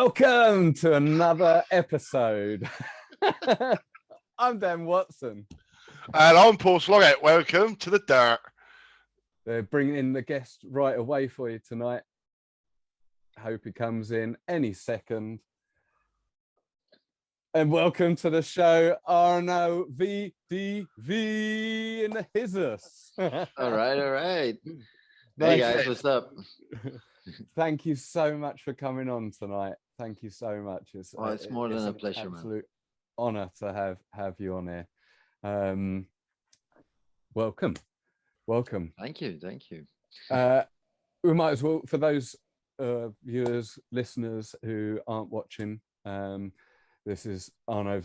Welcome to another episode. I'm Dan Watson. And I'm Paul Sloggs. Welcome to the dirt. They're bringing in the guest right away for you tonight. Hope he comes in any second. And welcome to the show, Arno VDV in the Hizzers. All right. Hey guys, what's up? Thank you so much for coming on tonight. Thank you so much. It's more than a pleasure, man. Absolute honor to have you on here. Welcome. Thank you. We might as well, for those viewers, listeners who aren't watching, this is Arno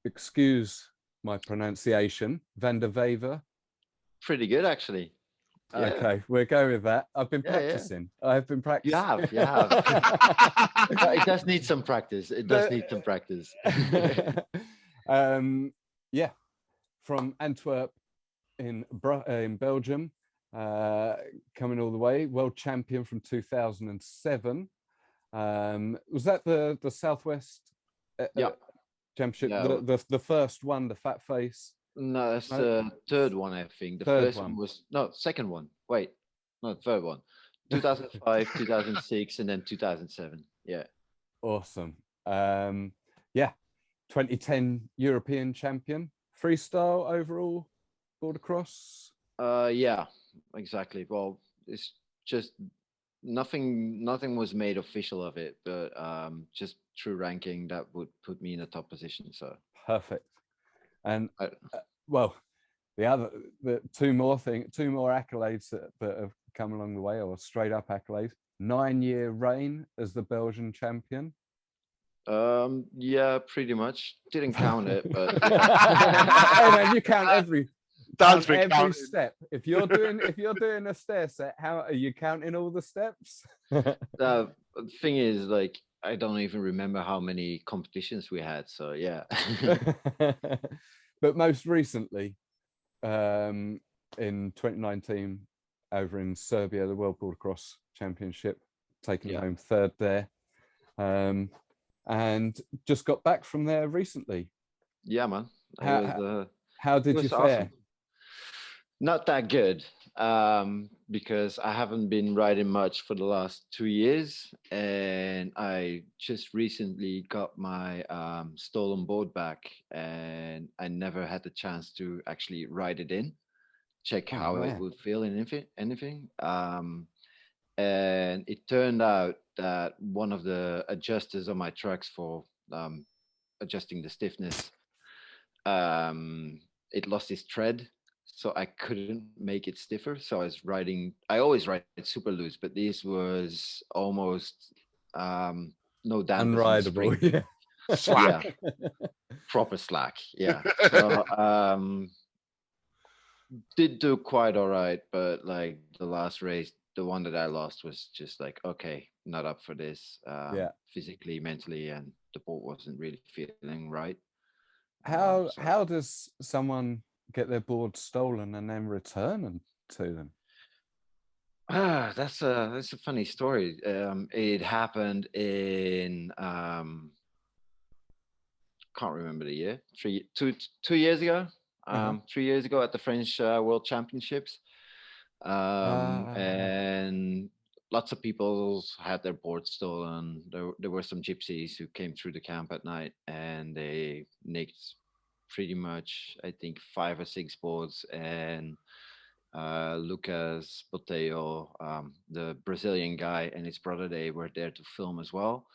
excuse my pronunciation, van der Wever. Pretty good, actually. Okay, we'll go with that. I've been practicing. Yeah. I've been practicing. You have. It does need some practice. From Antwerp in Belgium, coming all the way, world champion from 2007. Was that the Southwest Championship? No. The first one, the fat face? No, that's the third one, I think. The first one was second one. Wait, no, third one. 2005, 2006, and then 2007. Yeah. Awesome. 2010 European champion, freestyle overall, border cross. Yeah, exactly. Well, it's just nothing was made official of it, but just through ranking that would put me in a top position. So perfect. And the two more accolades that have come along the way, or straight up accolades. 9-year reign as the Belgian champion. Yeah, pretty much. Didn't count it, but hey man, you count every step. If you're doing a stair set, how are you counting all the steps? The thing is, like, I don't even remember how many competitions we had. So yeah. But most recently, in 2019, over in Serbia, the World Border Cross Championship, taking home third there, and just got back from there recently. Yeah, man. How did you fare? Awesome. Not that good, because I haven't been riding much for the last 2 years, and I just recently got my stolen board back, and I never had the chance to actually ride it in, check how it would feel in anything. And it turned out that one of the adjusters on my trucks for adjusting the stiffness, it lost its thread. So I couldn't make it stiffer. So I always ride it super loose, but this was almost no dampers. Unrideable, yeah. Slack. Yeah. Proper slack, yeah. So, did do quite all right, but like the last race, the one that I lost was just like, okay, not up for this, physically, mentally, and the board wasn't really feeling right. How does someone get their board stolen and then return them to them? That's a funny story. It happened in can't remember the year. 2 years ago. 3 years ago at the French World Championships, and lots of people had their boards stolen. There were some gypsies who came through the camp at night, and they nicked pretty much, I think, 5 or 6 boards, and Lucas Botelho, the Brazilian guy, and his brother, they were there to film as well,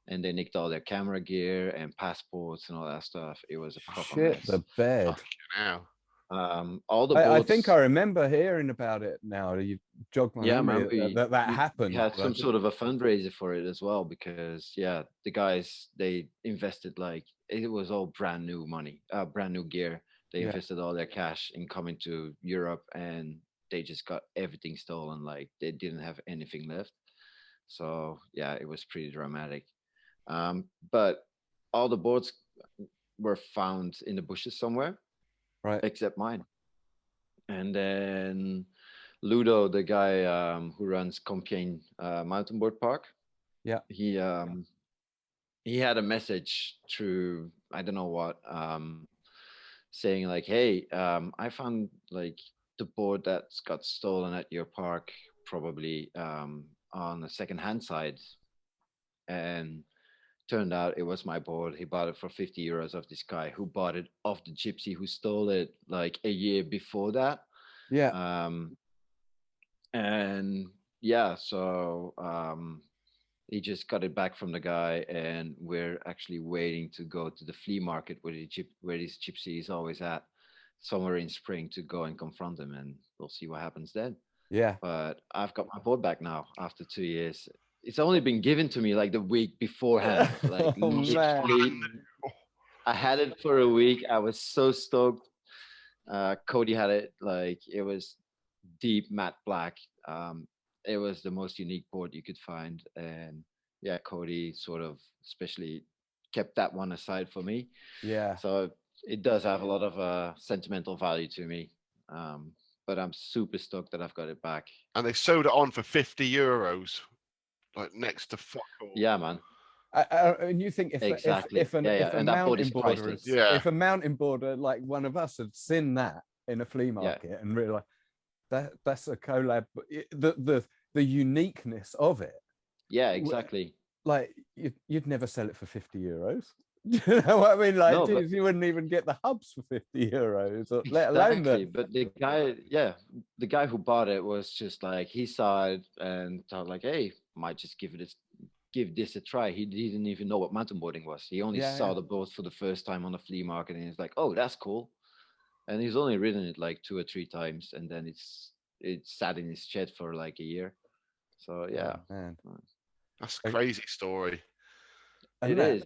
and they nicked all their camera gear and passports and all that stuff. It was a proper mess. The bed. All the boards, I think I remember hearing about it now. You jogged my memory that happened. We had some sort of a fundraiser for it as well, because the guys, they invested, like, it was all brand new money, brand new gear. They invested all their cash in coming to Europe, and they just got everything stolen. Like, they didn't have anything left. So yeah, it was pretty dramatic. But all the boards were found in the bushes somewhere, right, except mine. And then Ludo, the guy who runs Compiègne Mountainboard Park, Yeah. He had a message through, I don't know what, saying like, hey, I found like the board that's got stolen at your park, probably on the second-hand side, and turned out it was my board. He bought it for 50 euros of this guy who bought it off the gypsy who stole it like a year before that. Yeah. And yeah, so he just got it back from the guy, and we're actually waiting to go to the flea market where this gypsy is always at, somewhere in spring, to go and confront him, and we'll see what happens then. Yeah. But I've got my board back now after 2 years. It's only been given to me like the week beforehand. Like Oh, man. literally, I had it for a week. I was so stoked. Cody had it, like it was deep matte black. It was the most unique board you could find, and yeah, Cody sort of especially kept that one aside for me. Yeah. So it does have a lot of sentimental value to me. But I'm super stoked that I've got it back. And they sold it on for 50 euros, like next to fuck all. Yeah, man. And you think Exactly. if a And that board is mountain boarder, priceless. Yeah. if a mountain boarder like one of us had seen that in a flea market and realized that's a collab, but the uniqueness of it. Yeah, exactly. Like you'd never sell it for 50 euros. You know what I mean? Like, No, geez, you wouldn't even get the hubs for 50 euros, or let Exactly. alone the. But the guy, yeah, the guy who bought it was just like, he saw it and thought like, hey, might just give this a try. He didn't even know what mountain boarding was. He only Yeah, saw yeah. the boat for the first time on a flea market, and he's like, oh, that's cool. And he's only ridden it like 2 or 3 times, and then it's sat in his shed for like a year. So yeah, Oh, man. That's a crazy story. it And is.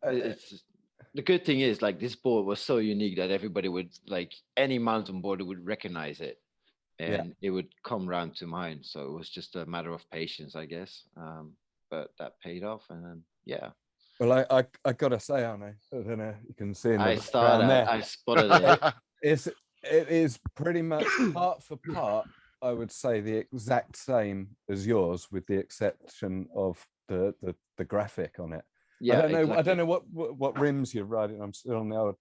It's the good thing is, like, this board was so unique that everybody would, like, any mountain boarder would recognize it, and it would come round to mine. So it was just a matter of patience, I guess. But that paid off, and then yeah. Well, I gotta say, Arno, I don't know, you can see in the I saw background that. there. I spotted it. It is pretty much part for part, I would say, the exact same as yours, with the exception of the graphic on it. Yeah, I don't know. I exactly. don't know what rims you're riding. I'm still on the old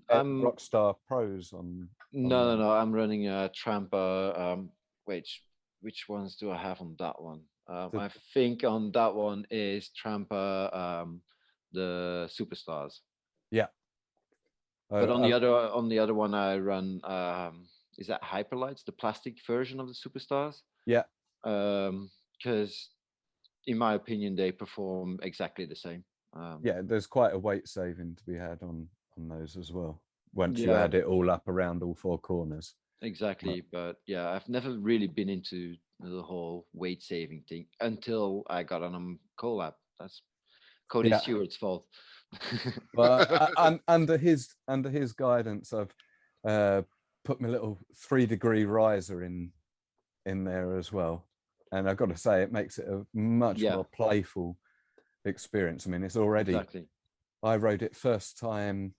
I'm Rockstar Pros on. no. I'm running a Trampa. Which ones do I have on that one? I think on that one is Trampa, the Superstars. Yeah. But on the other one, I run is that Hyperlights, the plastic version of the Superstars? Yeah. Because in my opinion, they perform exactly the same. Yeah, there's quite a weight saving to be had on those as well. Once you Yeah. add it all up around all 4 corners. Exactly. But yeah, I've never really been into the whole weight saving thing until I got on a collab. That's Cody Stewart's fault. But under his guidance, I've put my little 3-degree riser in there as well, and I've got to say it makes it a much more playful experience. I mean, it's already. Exactly. I rode it first time,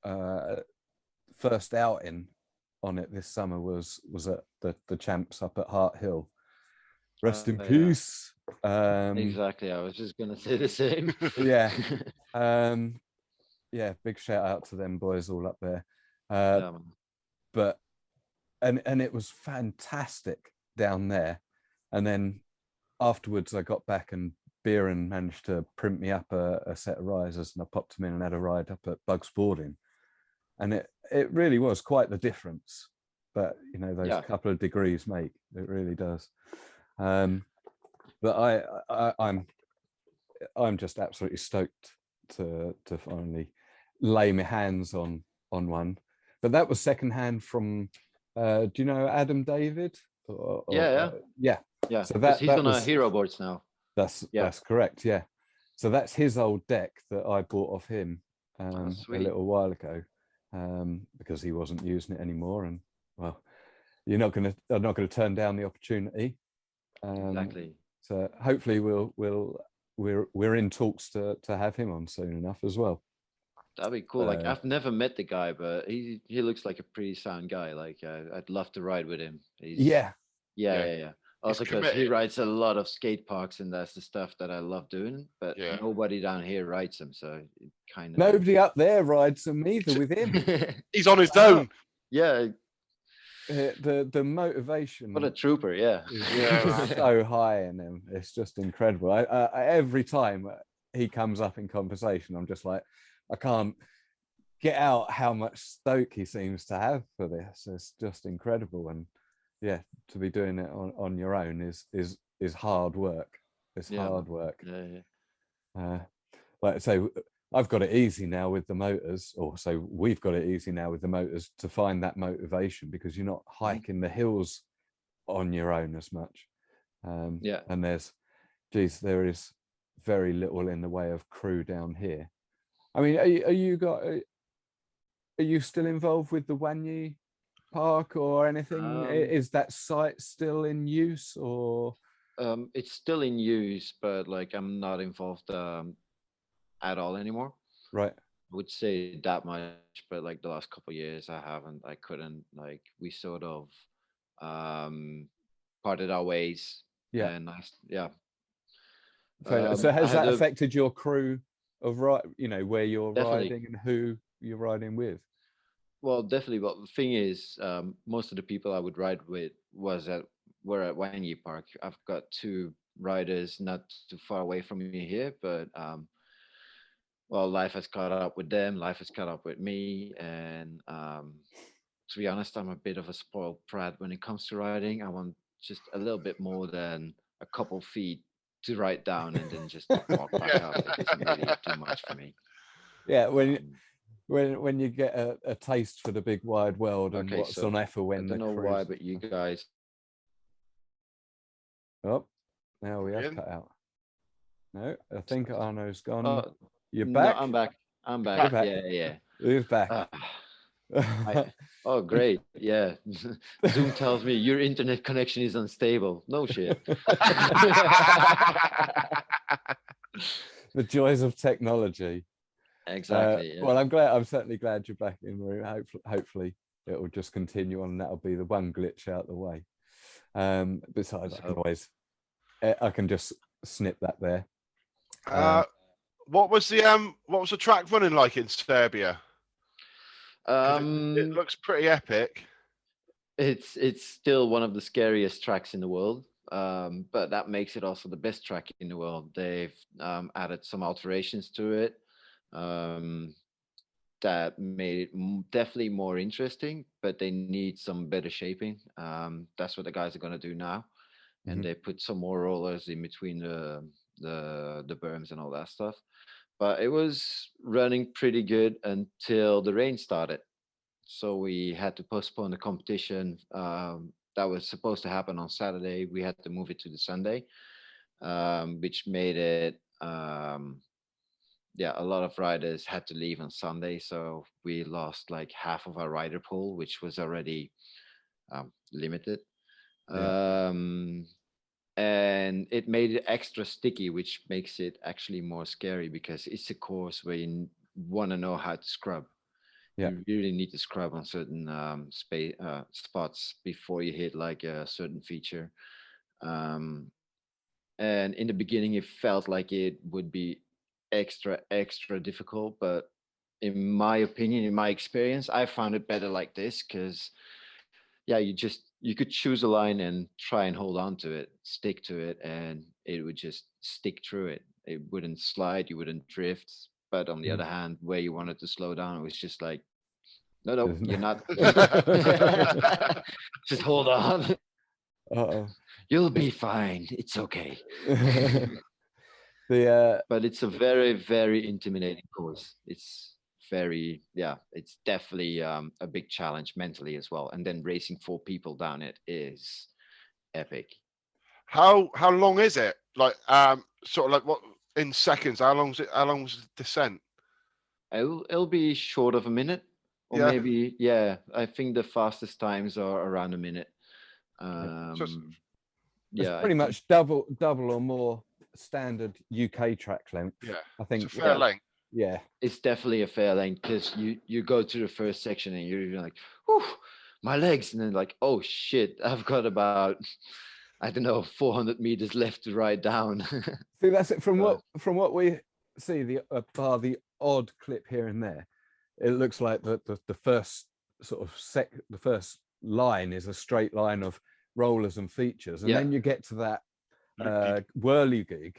first outing on it this summer was at the Champs up at Hart Hill. Rest in peace. Exactly. I was just gonna say the same. Yeah. Yeah, big shout out to them boys all up there. But and it was fantastic down there. And then afterwards I got back, and Bieran managed to print me up a set of risers, and I popped them in and had a ride up at Bugs Boarding. And it really was quite the difference. But you know, those couple of degrees make it really does. But I'm just absolutely stoked to finally lay my hands on one. But that was secondhand from do you know Adam David? Yeah. So he's on a Hero Boards now. That's correct. Yeah. So that's his old deck that I bought off him a little while ago, because he wasn't using it anymore. And well, I'm not going to turn down the opportunity. Exactly. So hopefully we're in talks to have him on soon enough as well. That'd be cool. Like, I've never met the guy, but he looks like a pretty sound guy. Like, I'd love to ride with him. Yeah. Also because he rides a lot of skate parks, and that's the stuff that I love doing. But nobody down here rides them, so it kind of nobody up there rides them either with him. He's on his own. Yeah. The motivation. What a trooper! Yeah, is so high in him. It's just incredible. I every time he comes up in conversation, I'm just like, I can't get out how much stoke he seems to have for this. It's just incredible. And yeah, to be doing it on your own is hard work. It's hard work. Like I say, I've got it easy now with the motors, or so we've got it easy now with the motors to find that motivation, because you're not hiking the hills on your own as much. And there is very little in the way of crew down here. I mean, are you still involved with the Wanyi Park or anything? Is that site still in use, or? It's still in use, but like I'm not involved at all anymore. Right. I would say that much, but like the last couple of years I couldn't, like we sort of parted our ways. Yeah. And so has that affected your crew of where you're definitely riding and who you're riding with? Well, definitely. But the thing is, most of the people I would ride with were at Wanyi Park. I've got 2 riders not too far away from me here, but well, life has caught up with them. Life has caught up with me, and to be honest, I'm a bit of a spoiled brat when it comes to riding. I want just a little bit more than a couple feet to ride down and then just walk back up. It isn't really too much for me. Yeah, when you get a taste for the big wide world and what's on offer when I don't know why, but you guys. Oh, now we have cut out. No, I think Arno's gone. You're back? No, I'm back. Yeah. He's back. Oh, great. Yeah. Zoom tells me your internet connection is unstable. No shit. The joys of technology. Exactly. Well, I'm certainly glad you're back in the room. Hopefully it will just continue on, and that'll be the one glitch out the way. Besides, I can just snip that there. What was the track running like in Serbia? It looks pretty epic. It's still one of the scariest tracks in the world, but that makes it also the best track in the world. They've added some alterations to it that made it definitely more interesting, but they need some better shaping. That's what the guys are going to do now. And they put some more rollers in between the berms and all that stuff. But it was running pretty good until the rain started. So we had to postpone the competition that was supposed to happen on Saturday. We had to move it to the Sunday, which made it, a lot of riders had to leave on Sunday. So we lost like half of our rider pool, which was already limited. And it made it extra sticky, which makes it actually more scary because it's a course where you want to know how to scrub. You really need to scrub on certain spots before you hit like a certain feature. And in the beginning, it felt like it would be extra difficult. But in my opinion, in my experience, I found it better like this because, you could choose a line and try and hold on to it, stick to it, and it would just stick through it. It wouldn't slide, you wouldn't drift. But on the other hand, where you wanted to slow down, it was just like, no, you're not. Just hold on. You'll be fine. It's okay. But it's a very, very intimidating course. It's it's definitely a big challenge mentally as well. And then racing 4 people down it is epic. How long is it? Like sort of like what in seconds? How long was the descent? It'll be short of a minute, or maybe I think the fastest times are around a minute. It's pretty much double or more standard UK track length. I think it's a fair length. Yeah, it's definitely a fair length because you go to the first section and you're like, whew, my legs, and then like, oh shit, I've got about I don't know, 400 meters left to ride down. See, that's it. From what we see, the bar the odd clip here and there, it looks like the first sort of the first line is a straight line of rollers and features, and then you get to that whirligig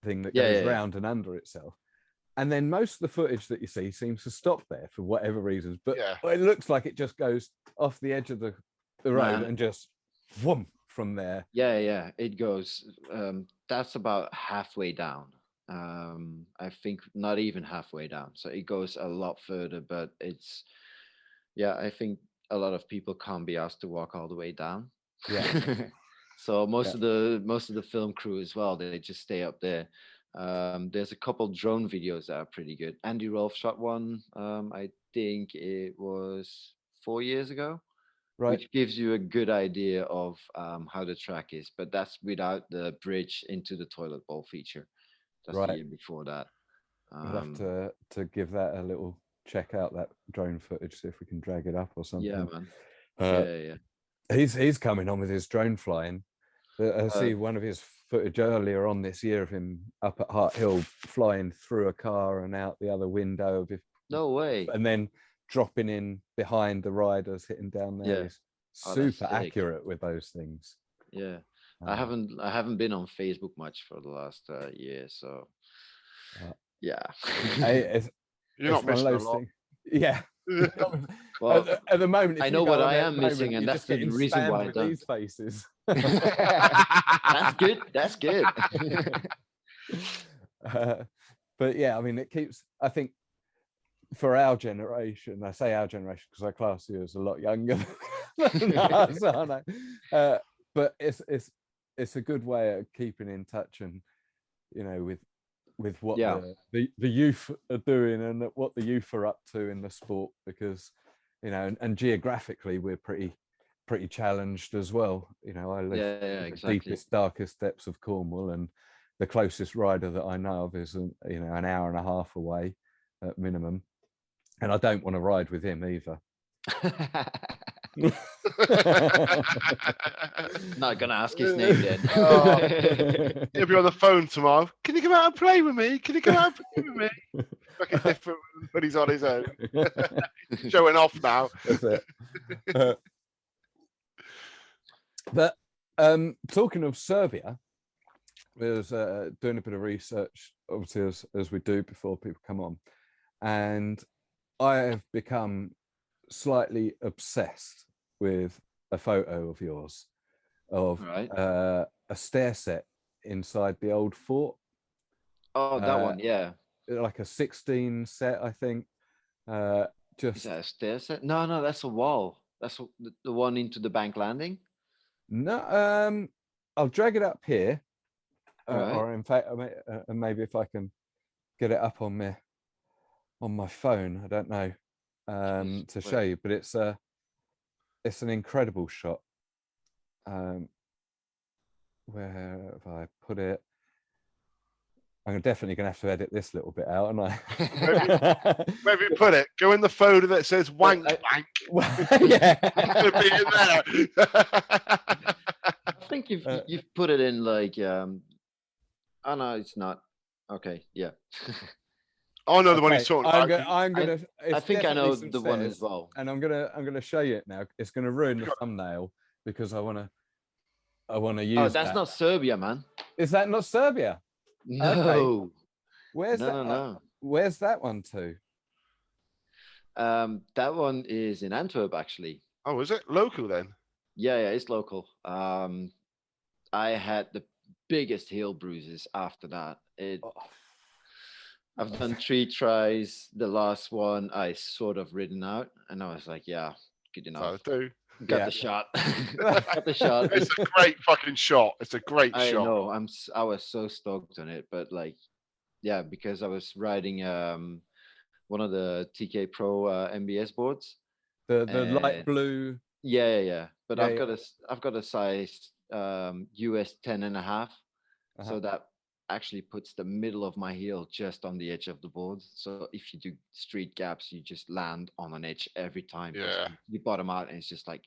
thing that goes round and under itself, and then most of the footage that you see seems to stop there for whatever reasons, but it looks like it just goes off the edge of the road and just whoom from there. It goes that's about halfway down. I think not even halfway down, so it goes a lot further, but it's I think a lot of people can't be asked to walk all the way down. So most of the film crew as well, they just stay up there. There's a couple drone videos that are pretty good. Andy Rolfe shot one, I think it was 4 years ago, which gives you a good idea of how the track is, but that's without the bridge into the toilet bowl feature. That's the year before that. We'll have to give that a little check out, that drone footage, see if we can drag it up or something. Yeah, man. He's coming on with his drone flying. I see one of his footage earlier on this year of him up at Hart Hill flying through a car and out the other window. No way. And then dropping in behind the riders, hitting down there. He's super accurate with those things. Yeah. I haven't been on Facebook much for the last year, so you're not missing a lot. Well, at the moment, I know what I am missing, and that's the reason why I don't. These faces. That's good. But yeah, I mean, it keeps. I think for our generation, I say our generation because I class you as a lot younger than us, aren't I? But it's a good way of keeping in touch, and with what the youth are doing and what the youth are up to in the sport, because and geographically we're pretty challenged as well. I live in the deepest, darkest depths of Cornwall, and the closest rider that I know of is an hour and a half away at minimum, and I don't want to ride with him either. Not gonna ask his name then. He'll be on the phone tomorrow. Can you come out and play with me? Can you come out and play with me? Fucking different when he's on his own. Showing off now. That's it. But talking of Serbia, I was doing a bit of research, obviously as we do before people come on, and I have become slightly obsessed with a photo of yours of a stair set inside the old fort. Oh, that one, like a 16 set, I think. Is that a stair set? No, that's a wall. That's the one into the bank landing. No, I'll drag it up here, or in fact, maybe if I can get it up on my phone, I don't know. To show you, but it's an incredible shot. Where have I put it? I'm definitely gonna have to edit this little bit out, aren't I? Where have you put it? Go in the folder that says wank bank. Yeah. It'll be in there. I think you've put it in like oh no, it's not. Okay, yeah. I know the one he's talking about. I think I know the one as well. And I'm gonna show you it now. It's gonna ruin the thumbnail because I wanna use. Oh, that's not Serbia, man. Is that not Serbia? No. Okay. Where's that? No. Where's that one to? That one is in Antwerp, actually. Oh, is it local then? Yeah, it's local. I had the biggest heel bruises after that. I've done 3 tries. The last one I sort of ridden out, and I was like, yeah, good enough. Got the shot. Got the shot. It's a great fucking shot. It's a great shot. I know. I was so stoked on it, but because I was riding one of the TK Pro MBS boards. The light blue. Yeah. But I've got a size US 10.5, so that actually puts the middle of my heel just on the edge of the board. So if you do street gaps, you just land on an edge every time. Yeah. You bottom out, and it's just like,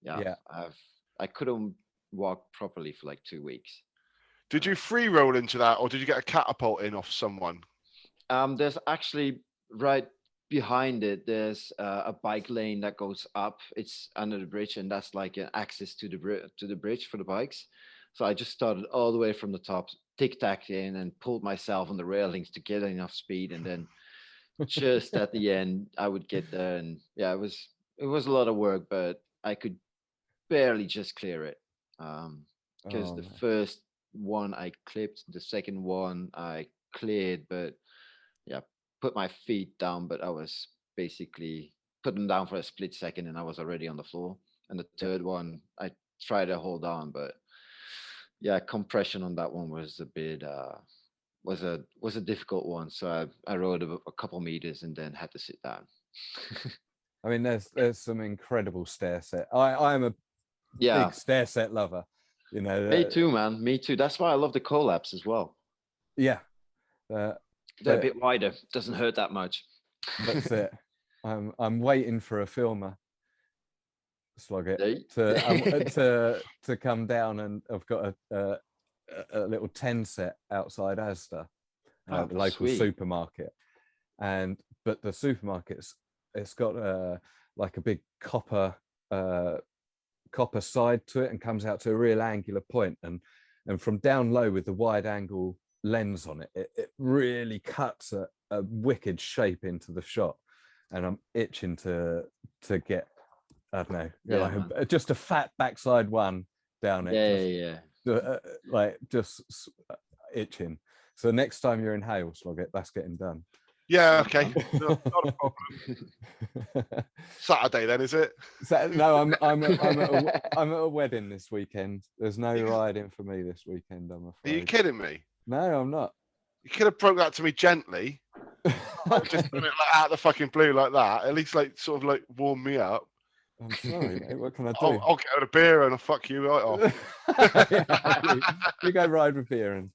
I couldn't walk properly for like 2 weeks. Did you free roll into that, or did you get a catapult in off someone? There's actually right behind it. There's a bike lane that goes up. It's under the bridge, and that's like an access to the bridge for the bikes. So I just started all the way from the top, tic-tac in, and pulled myself on the railings to get enough speed, and then just at the end I would get there. And yeah, it was a lot of work, but I could barely just clear it. Because the first one I clipped, the second one I cleared, but yeah, put my feet down, but I was basically put them down for a split second and I was already on the floor. And the third one I tried to hold on, but yeah, compression on that one was a bit was a difficult one. So I rode a couple meters and then had to sit down. I mean, there's some incredible stair set. I'm a big stair set lover. You know, me too, man. Me too. That's why I love the collapse as well. Yeah, they're a bit wider. Doesn't hurt that much. That's it. I'm waiting for a filmer, slog it, to come down, and I've got a little 10 set outside Asda, the local supermarket, but the supermarket's it's got like a big copper side to it, and comes out to a real angular point, and from down low with the wide angle lens on it, it really cuts a wicked shape into the shot, and I'm itching to get, I don't know, like just a fat backside one down it. Like just itching. So next time you're in Hale, slog it, that's getting done. Yeah, okay. Not a problem. Saturday then, is it? No, I'm at a wedding this weekend. There's no riding for me this weekend, I'm afraid. Are you kidding me? No, I'm not. You could have broke that to me gently. Just done it like out of the fucking blue like that. At least like sort of like warm me up. I'm sorry, mate. What can I do? I'll get out a beer and I'll fuck you right off. You go ride with beer and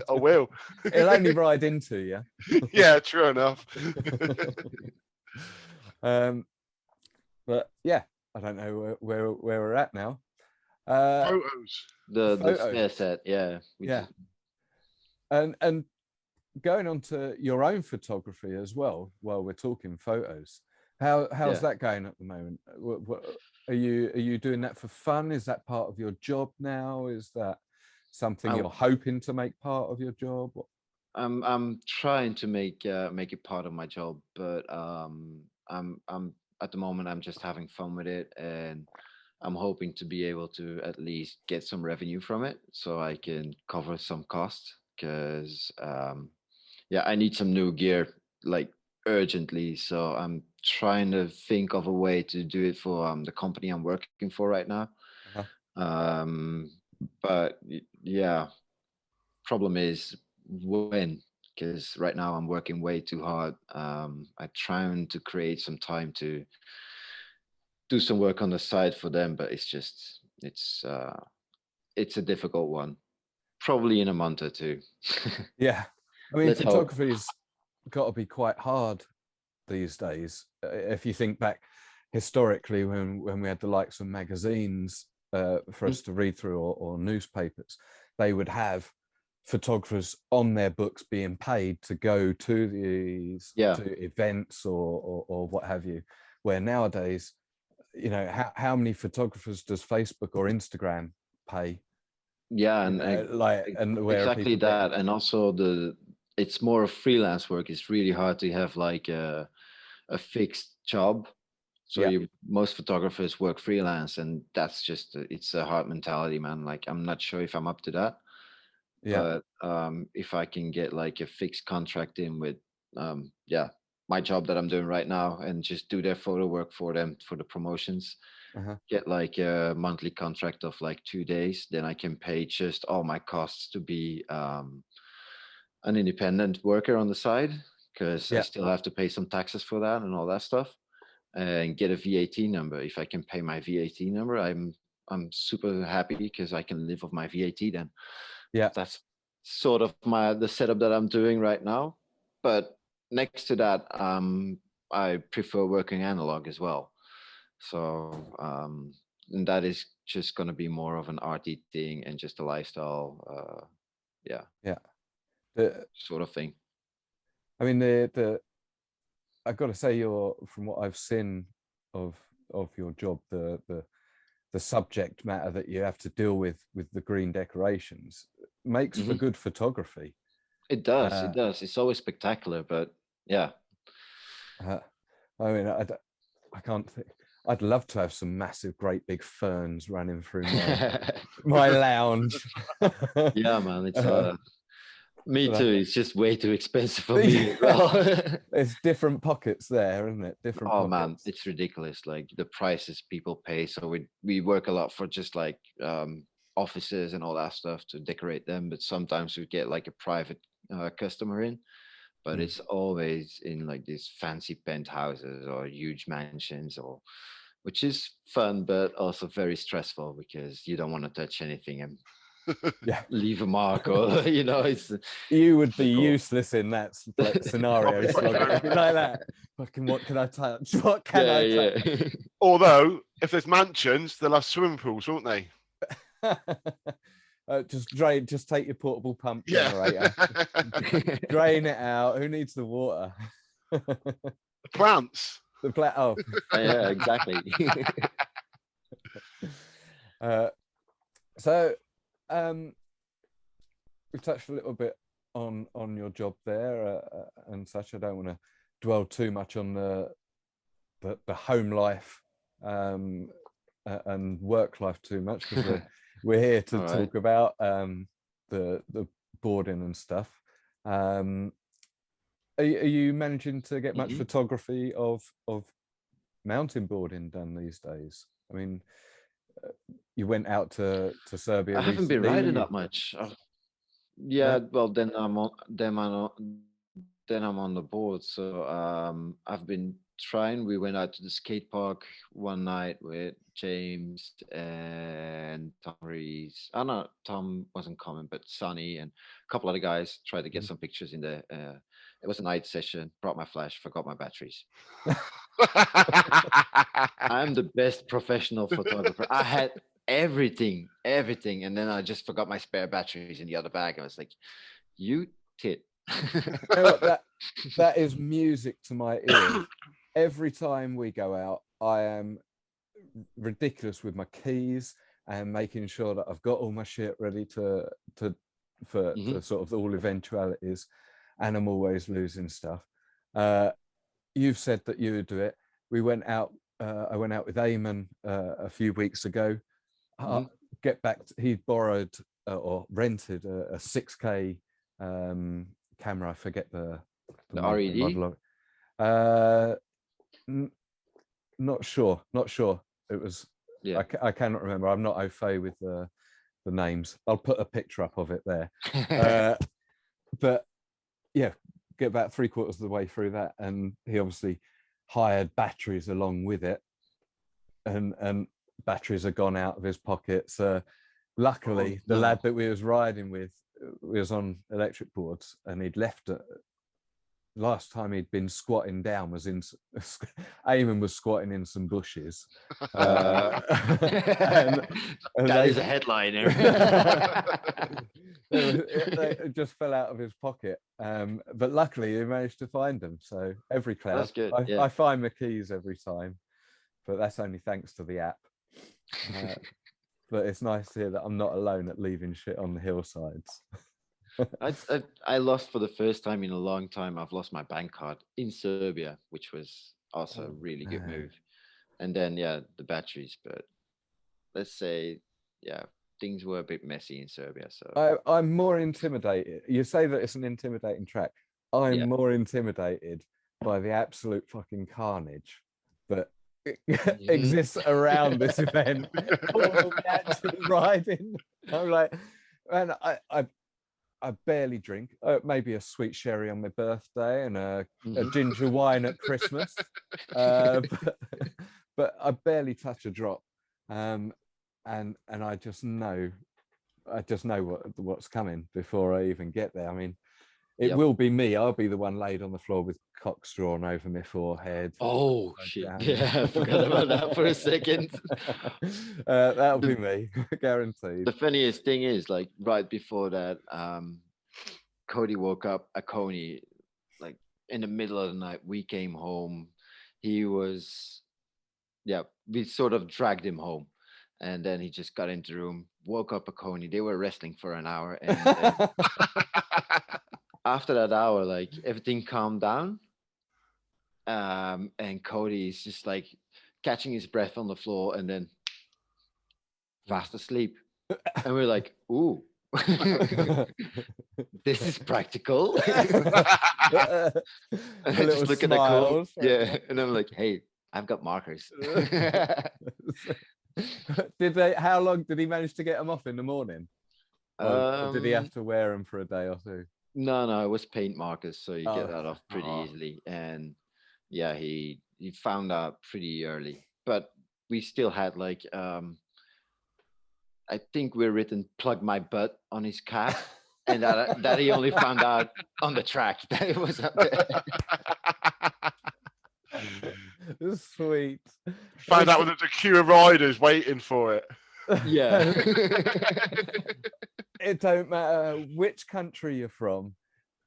I will. It'll only ride into you. Yeah, true enough. But yeah, I don't know where we're at now. Photos. The stair set, yeah. And going on to your own photography as well, while we're talking photos, how's that going at the moment? What are you doing that for fun? Is that part of your job now? Is that something you're hoping to make part of your job? I'm trying to make it part of my job, but I'm at the moment I'm just having fun with it, and I'm hoping to be able to at least get some revenue from it so I can cover some costs, because I need some new gear like urgently. So I'm trying to think of a way to do it for the company I'm working for right now. But yeah, problem is when, because right now I'm working way too hard. I'm trying to create some time to do some work on the side for them, but it's a difficult one. Probably in a month or two. Yeah, I mean, photography's got to be quite hard these days. If you think back historically, when we had the likes of magazines for us to read through, or newspapers, they would have photographers on their books being paid to go to these to events or what have you. Where nowadays, you know, how many photographers does Facebook or Instagram pay? Yeah, and where exactly that, and also it's more of freelance work. It's really hard to have like a fixed job. So most photographers work freelance, and that's just it's a hard mentality, man. Like, I'm not sure if I'm up to that. But if I can get like a fixed contract in with my job that I'm doing right now, and just do their photo work for them for the promotions, get like a monthly contract of like 2 days, then I can pay just all my costs to be an independent worker on the side, because I still have to pay some taxes for that and all that stuff, and get a VAT number. If I can pay my VAT number, I'm super happy, because I can live off my VAT then. Yeah, that's sort of the setup that I'm doing right now. But next to that, I prefer working analog as well. So and that is just going to be more of an arty thing and just a lifestyle, yeah, sort of thing. I mean, I've got to say, from what I've seen of your job, the subject matter that you have to deal with the green decorations makes for good photography. It does. It does. It's always spectacular, but yeah. I mean, I can't think. I'd love to have some massive, great big ferns running through my lounge. Yeah, man. It's me too. It's just way too expensive for me as well. It's different pockets there, isn't it? Different pockets. Man, it's ridiculous. Like the prices people pay. So we work a lot for just like offices and all that stuff to decorate them. But sometimes we get like a private customer in. But it's always in like these fancy penthouses or huge mansions, which is fun, but also very stressful because you don't want to touch anything and leave a mark, or you would be useless in that scenario. Like that. Fucking, what can I touch? What can I touch? Although, if there's mansions, they'll have swimming pools, won't they? Just take your portable pump generator, drain it out. Who needs the water? The plants. Oh, yeah, exactly. So, we've touched a little bit on your job there and such. I don't want to dwell too much on the home life and work life too much, because we're here to talk about the boarding and stuff. Are you managing to get much photography of mountain boarding done these days? I mean, you went out to Serbia. I haven't been riding that much. Well, then I'm on the board. So I've been trying. We went out to the skate park one night with James and Tom Rees. Oh no, Tom wasn't coming, but Sonny and a couple other guys tried to get some pictures in there. It was a night session. Brought my flash, forgot my batteries. I'm the best professional photographer. I had everything, and then I just forgot my spare batteries in the other bag. I was like, "You tit." You know what, that is music to my ears. Every time we go out, I am ridiculous with my keys and making sure that I've got all my shit ready for sort of all eventualities, and I'm always losing stuff. You've said that you would do it. We went out. I went out with Eamon a few weeks ago. Get back. He borrowed or rented a 6K camera. I forget the RED model of it. Not sure. It was. Yeah. I cannot remember. I'm not au fait with the names. I'll put a picture up of it there. But yeah, get about 3/4 of the way through that, and he obviously hired batteries along with it, and batteries had gone out of his pockets. Luckily, the lad that we was riding with was on electric boards, and he'd left it. Last time he'd been squatting down was in Eamon was squatting in some bushes. And that is a headliner. It just fell out of his pocket, but luckily he managed to find them. So every cloud, that's good. I find my keys every time, but that's only thanks to the app. But it's nice to hear that I'm not alone at leaving shit on the hillsides. I lost for the first time in a long time. I've lost my bank card in Serbia, which was also a really good move. And then the batteries, but let's say things were a bit messy in Serbia. So I'm more intimidated. You say that it's an intimidating track. I'm more intimidated by the absolute fucking carnage that exists around this event. All the actual riding. I'm like, man, I barely drink. Maybe a sweet sherry on my birthday and a ginger wine at Christmas, but I barely touch a drop. And I just know what's coming before I even get there. I mean, It will be me. I'll be the one laid on the floor with cock drawn over my forehead. Oh shit! Yeah, I forgot about that for a second. That'll be me, guaranteed. The funniest thing is, like, right before that, Cody woke up at Coney, like in the middle of the night. We came home. He was, yeah, we sort of dragged him home, and then he just got into the room, woke up at Coney. They were wrestling for an hour, and then after that hour, like everything calmed down. And Cody is just like catching his breath on the floor and then fast asleep. And we're like, ooh, this is practical. And I just look at the code. Yeah. And I'm like, hey, I've got markers. How long did he manage to get them off in the morning? Or did he have to wear them for a day or two? No, it was paint markers, so you get that off pretty easily. And yeah, he found out pretty early, but we still had like I think we're written "plug my butt" on his calf, and that he only found out on the track that it was up there. Sweet. Found out when the Dakura riders waiting for it. Yeah. It don't matter which country you're from,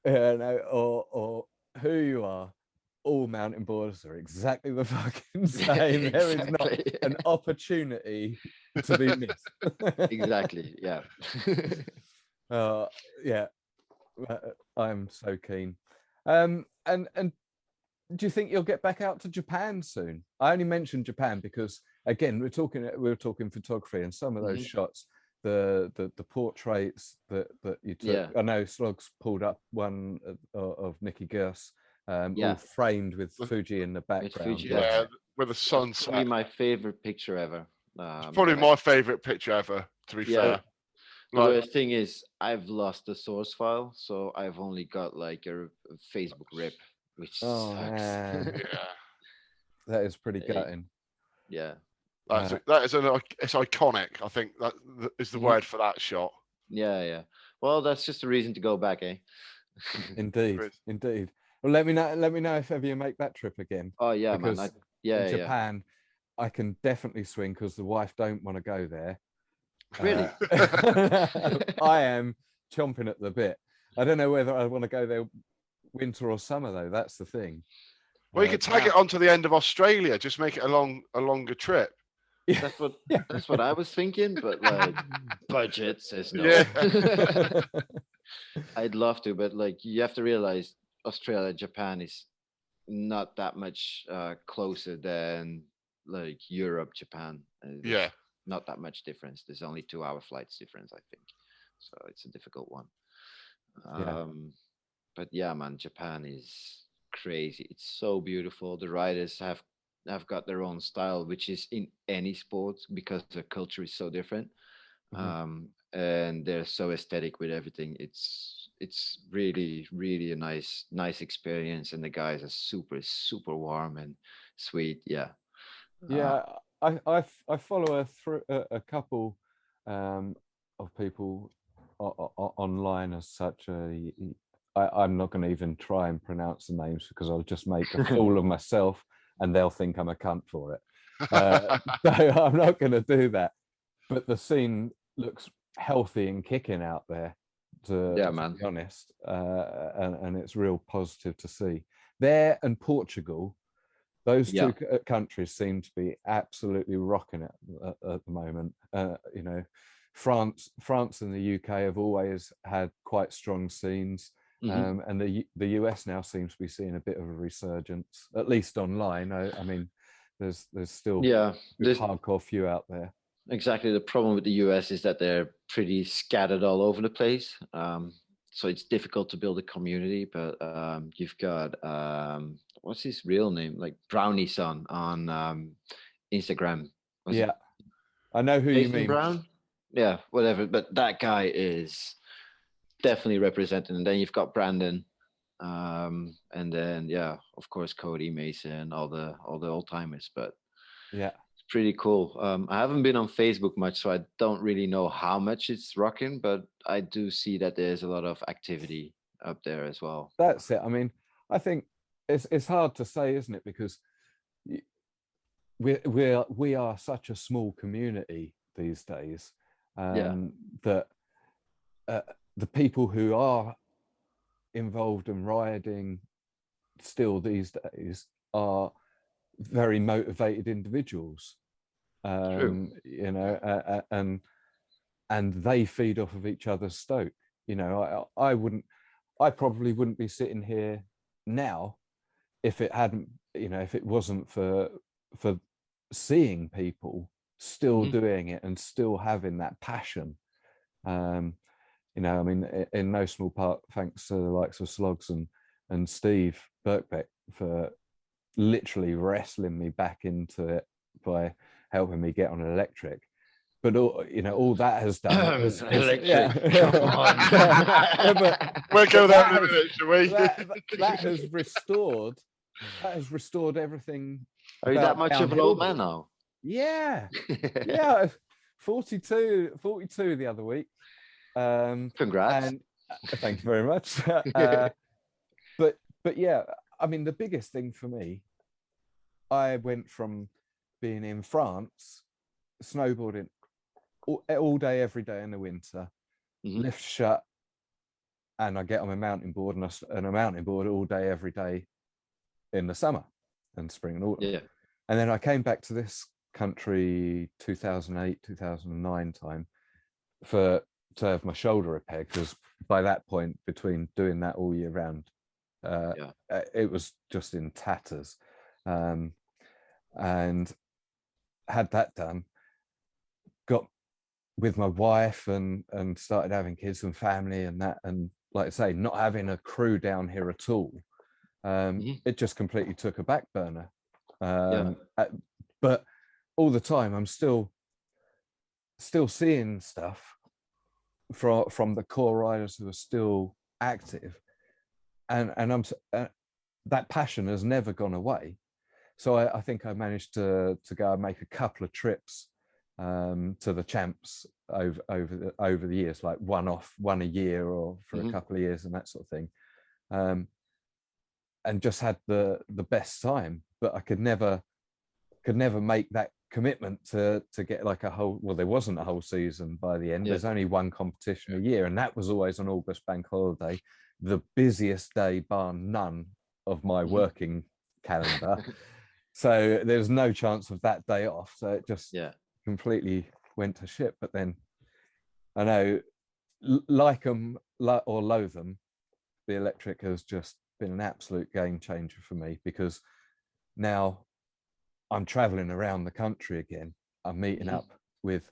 or who you are. All mountain boarders are exactly the fucking same. There is not an opportunity to be missed. Exactly. Yeah. Yeah. I'm so keen. And do you think you'll get back out to Japan soon? I only mentioned Japan because again we were talking photography, and some of those shots, the portraits that you took. Yeah. I know Sloggs pulled up one of Nikki Gers, all framed with Fuji in the background. Fuji, with the sunset. Probably my favorite picture ever. It's probably my favorite picture ever, to be fair. The worst thing is I've lost the source file, so I've only got like a Facebook rip, which sucks. Man. That is pretty gutting. Yeah. It's iconic. I think that is the word for that shot. Yeah. Well, that's just a reason to go back, eh? Indeed. Well, let me know if ever you make that trip again. Oh yeah, because man. In Japan, I can definitely swing because the wife don't want to go there. Really? I am chomping at the bit. I don't know whether I want to go there winter or summer though. That's the thing. Well, you could tag it onto the end of Australia. Just make it a longer trip. Yeah. That's what I was thinking, but like budget says no. Yeah. I'd love to, but like you have to realize Australia, Japan is not that much closer than like Europe, Japan. There's not that much difference. There's only 2-hour flights difference, I think. So it's a difficult one. But yeah, man, Japan is crazy. It's so beautiful. The riders have got their own style, which is in any sport because their culture is so different. And they're so aesthetic with everything. It's really, really a nice experience, and the guys are super, super warm and sweet. Yeah. I follow a couple of people online as such. I'm not going to even try and pronounce the names because I'll just make a fool of myself, and they'll think I'm a cunt for it. So I'm not going to do that. But the scene looks healthy and kicking out there, to be honest, and it's real positive to see. There and Portugal, those two countries seem to be absolutely rocking it at the moment. France and the UK have always had quite strong scenes, and the US now seems to be seeing a bit of a resurgence, at least online. I mean, there's still there's hardcore few out there. Exactly. The problem with the US is that they're pretty scattered all over the place. So it's difficult to build a community, but you've got, what's his real name? Like Brownie Son on Instagram. I know who you mean. Brown? Yeah, whatever. But that guy is definitely representing. And then you've got Brandon. And then, of course, Cody, Mason, all the old timers. But it's pretty cool. I haven't been on Facebook much, so I don't really know how much it's rocking, but I do see that there's a lot of activity up there as well. That's it. I mean, I think it's hard to say, isn't it? Because we are such a small community these days, that the people who are involved in riding still these days are very motivated individuals, you know, and they feed off of each other's stoke. You know, I probably wouldn't be sitting here now if it hadn't, you know, if it wasn't for seeing people still doing it and still having that passion. You know, I mean, in no small part thanks to the likes of Sloggs and Steve Birkbeck for literally wrestling me back into it by helping me get on an electric. But you know, all that has done is Come on. We'll go there in a minute, shall we? That has restored everything. Are you that much of an old man now? Yeah. 42 the other week. Congrats. And thank you very much. But yeah, I mean, the biggest thing for me, I went from being in France, snowboarding all day, every day in the winter, lift shut, and I get on my mountain board and a mountain board all day, every day in the summer and spring and autumn. Yeah. And then I came back to this country 2008, 2009 time to have my shoulder repaired, because by that point, between doing that all year round, it was just in tatters, and had that done, got with my wife and started having kids and family and that, and like I say, not having a crew down here at all, it just completely took a back burner. But all the time I'm still seeing stuff from the core riders who are still active, and I'm that passion has never gone away. So I think I managed to go and make a couple of trips to the champs over the years, like one a year or for a couple of years and that sort of thing, and just had the best time. But I could never make that commitment to get like a whole, well, there wasn't a whole season by the end. There's only one competition a year, and that was always on August bank holiday, the busiest day bar none of my working calendar. So there's no chance of that day off, so it just completely went to shit. But then I know, like them or loathe them, the electric has just been an absolute game changer for me, because now I'm traveling around the country again. I'm meeting up with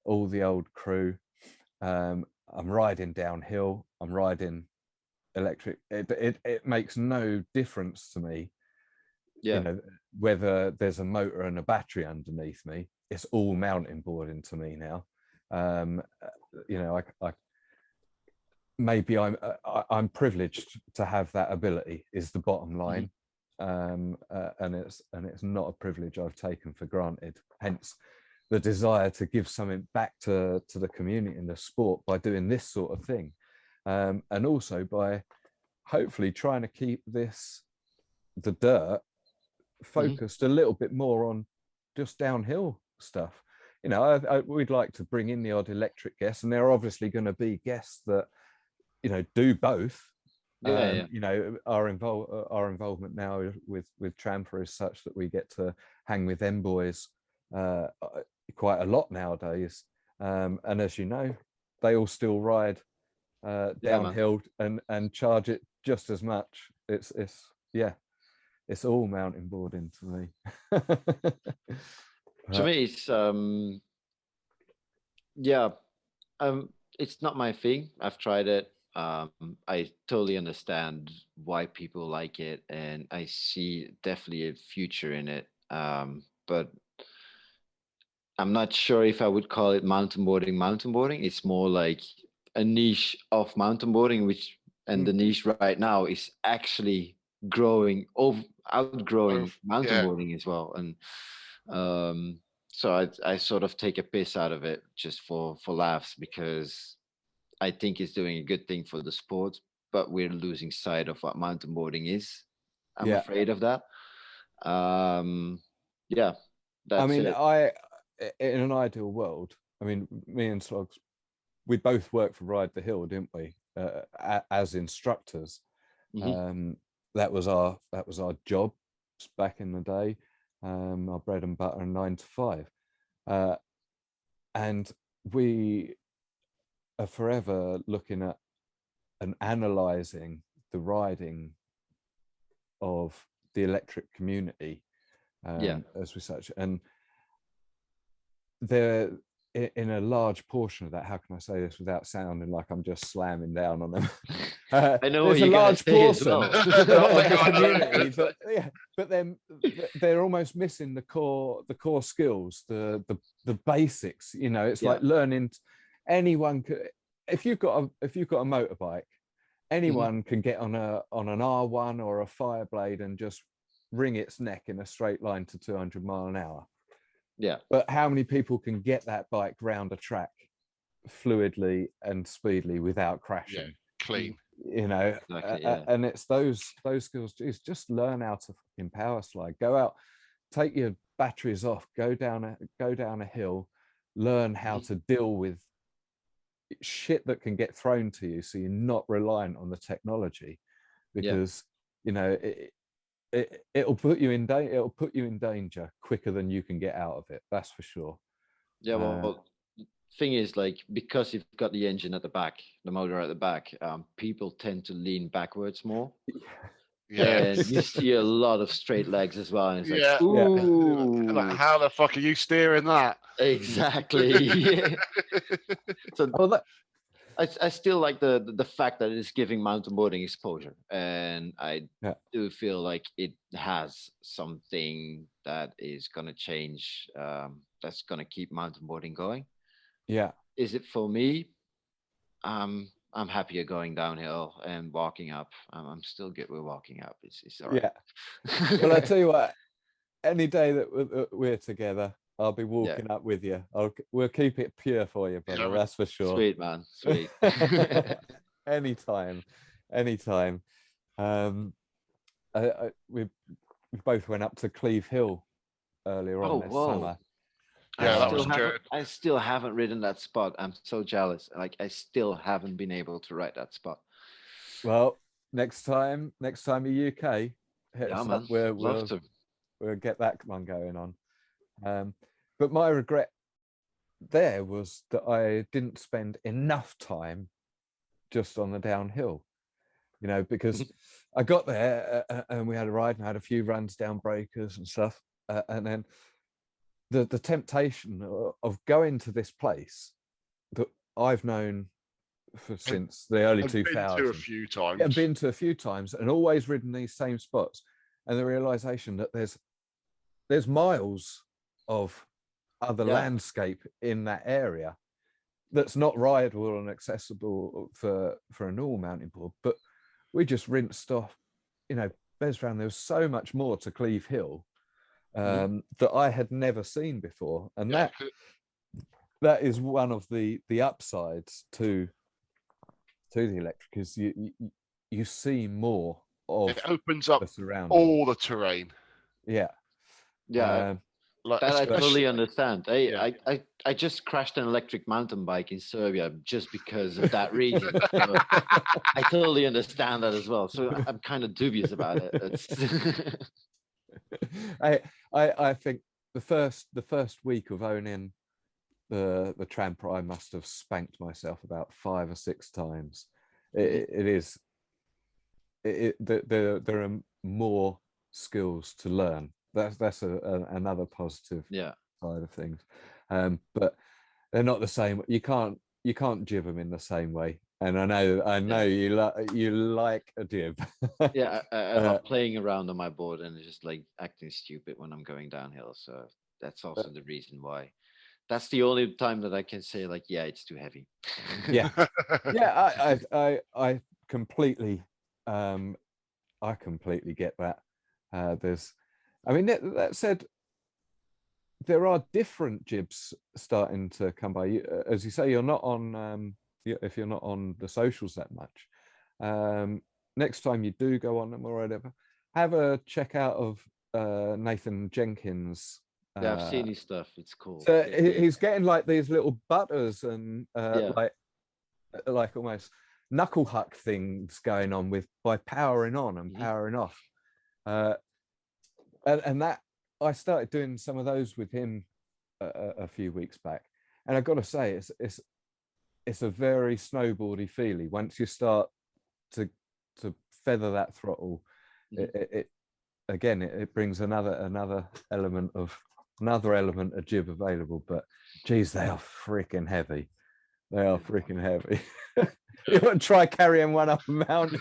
all the old crew. I'm riding downhill. I'm riding electric. It makes no difference to me. You know, whether there's a motor and a battery underneath me. It's all mountain boarding to me now. You know, I maybe I'm privileged to have that ability, is the bottom line. And it's not a privilege I've taken for granted. Hence the desire to give something back to the community and the sport by doing this sort of thing, and also by hopefully trying to keep the dirt focused a little bit more on just downhill stuff. You know, we'd like to bring in the odd electric guests, and there are obviously going to be guests that, you know, do both. You know, our involvement now with Tramper is such that we get to hang with them boys quite a lot nowadays, and as you know, they all still ride downhill and charge it just as much. It's all mountain boarding to me. To me, it's not my thing. I've tried it. I totally understand why people like it, and I see definitely a future in it. But I'm not sure if I would call it mountain boarding. It's more like a niche of mountain boarding, and the niche right now is actually outgrowing mountain boarding as well. And so I sort of take a piss out of it just for laughs, because I think it's doing a good thing for the sport. but we're losing sight of what mountain boarding is. I'm Yeah. afraid of that. Yeah, I that's mean, it. in an ideal world, I mean, me and Sloggs, we both worked for Ride the Hill, didn't we? As instructors. That was our jobs back in the day, our bread and butter, 9 to 5, and we are forever looking at and analysing the riding of the electric community, as we such, and there, in a large portion of that, how can I say this without sounding like I'm just slamming down on them? I know there's a large portion well. of the community, but then they're almost missing the core skills, the basics. You know, it's like learning. Anyone could, if you've got a motorbike, anyone can get on an R1 or a Fireblade and just wring its neck in a straight line to 200 mile an hour. Yeah. But how many people can get that bike round a track fluidly and speedily without crashing? Yeah, clean. You know, exactly, and it's those skills. Just learn how to fucking power slide. Go out, take your batteries off, go down a hill, learn how to deal with shit that can get thrown to you, so you're not reliant on the technology, because you know it'll put you in danger quicker than you can get out of it. That's for sure. Yeah, well, thing is, like, because you've got the engine at the back, the motor at the back, people tend to lean backwards more. Yeah, and you see a lot of straight legs as well, and it's like, ooh, like, how the fuck are you steering that? Exactly. So I still like the fact that it is giving mountain boarding exposure, and I do feel like it has something that is going to change, that's going to keep mountain boarding going. Yeah. Is it for me? I'm happier going downhill and walking up. I'm still good with walking up. It's all right. Yeah. Well, I tell you what, any day that we're together, I'll be walking up with you. We'll keep it pure for you, brother. That's for sure. Sweet, man. Sweet. Anytime. We both went up to Cleve Hill earlier on this summer. Yeah, that was good. I still haven't ridden that spot. I'm so jealous. Like, I still haven't been able to ride that spot. Well, next time you're UK, hit us up. We'll get that one going on. But my regret there was that I didn't spend enough time just on the downhill, you know, because I got there and we had a ride and I had a few runs down breakers and stuff, and then the temptation of going to this place that I've known since the early 2000s. I've been to a few times and always ridden these same spots, and the realization that there's miles of other landscape in that area that's not rideable and accessible for a normal mountain board. But we just rinsed off, you know, Besround. There was so much more to Cleve Hill that I had never seen before, and that is one of the upsides to the electric, is you see more of it. Opens up the all the terrain. Yeah. That I totally understand. I just crashed an electric mountain bike in Serbia just because of that reason. So I totally understand that as well. So I'm kind of dubious about it. I think the first week of owning the Tramper, I must have spanked myself about 5 or 6 times. There are more skills to learn. That's another positive side of things, but they're not the same. You can't jib them in the same way. And I know you like a jib. I love playing around on my board and just like acting stupid when I'm going downhill. So that's also the reason why. That's the only time that I can say, like, yeah, it's too heavy. I completely get that. That said, there are different jibs starting to come by. As you say, you're not on if you're not on the socials that much. Next time you do go on them or whatever, have a check out of Nathan Jenkins. Yeah, I've seen his stuff. It's cool. So he's getting like these little butters and like almost knuckle huck things going on with by powering on and powering off. And that I started doing some of those with him a few weeks back, and I've got to say it's a very snowboardy feeling once you start to feather that throttle. It brings another element of jib available, but geez, they are freaking heavy. They are freaking heavy. You want to try carrying one up a mountain?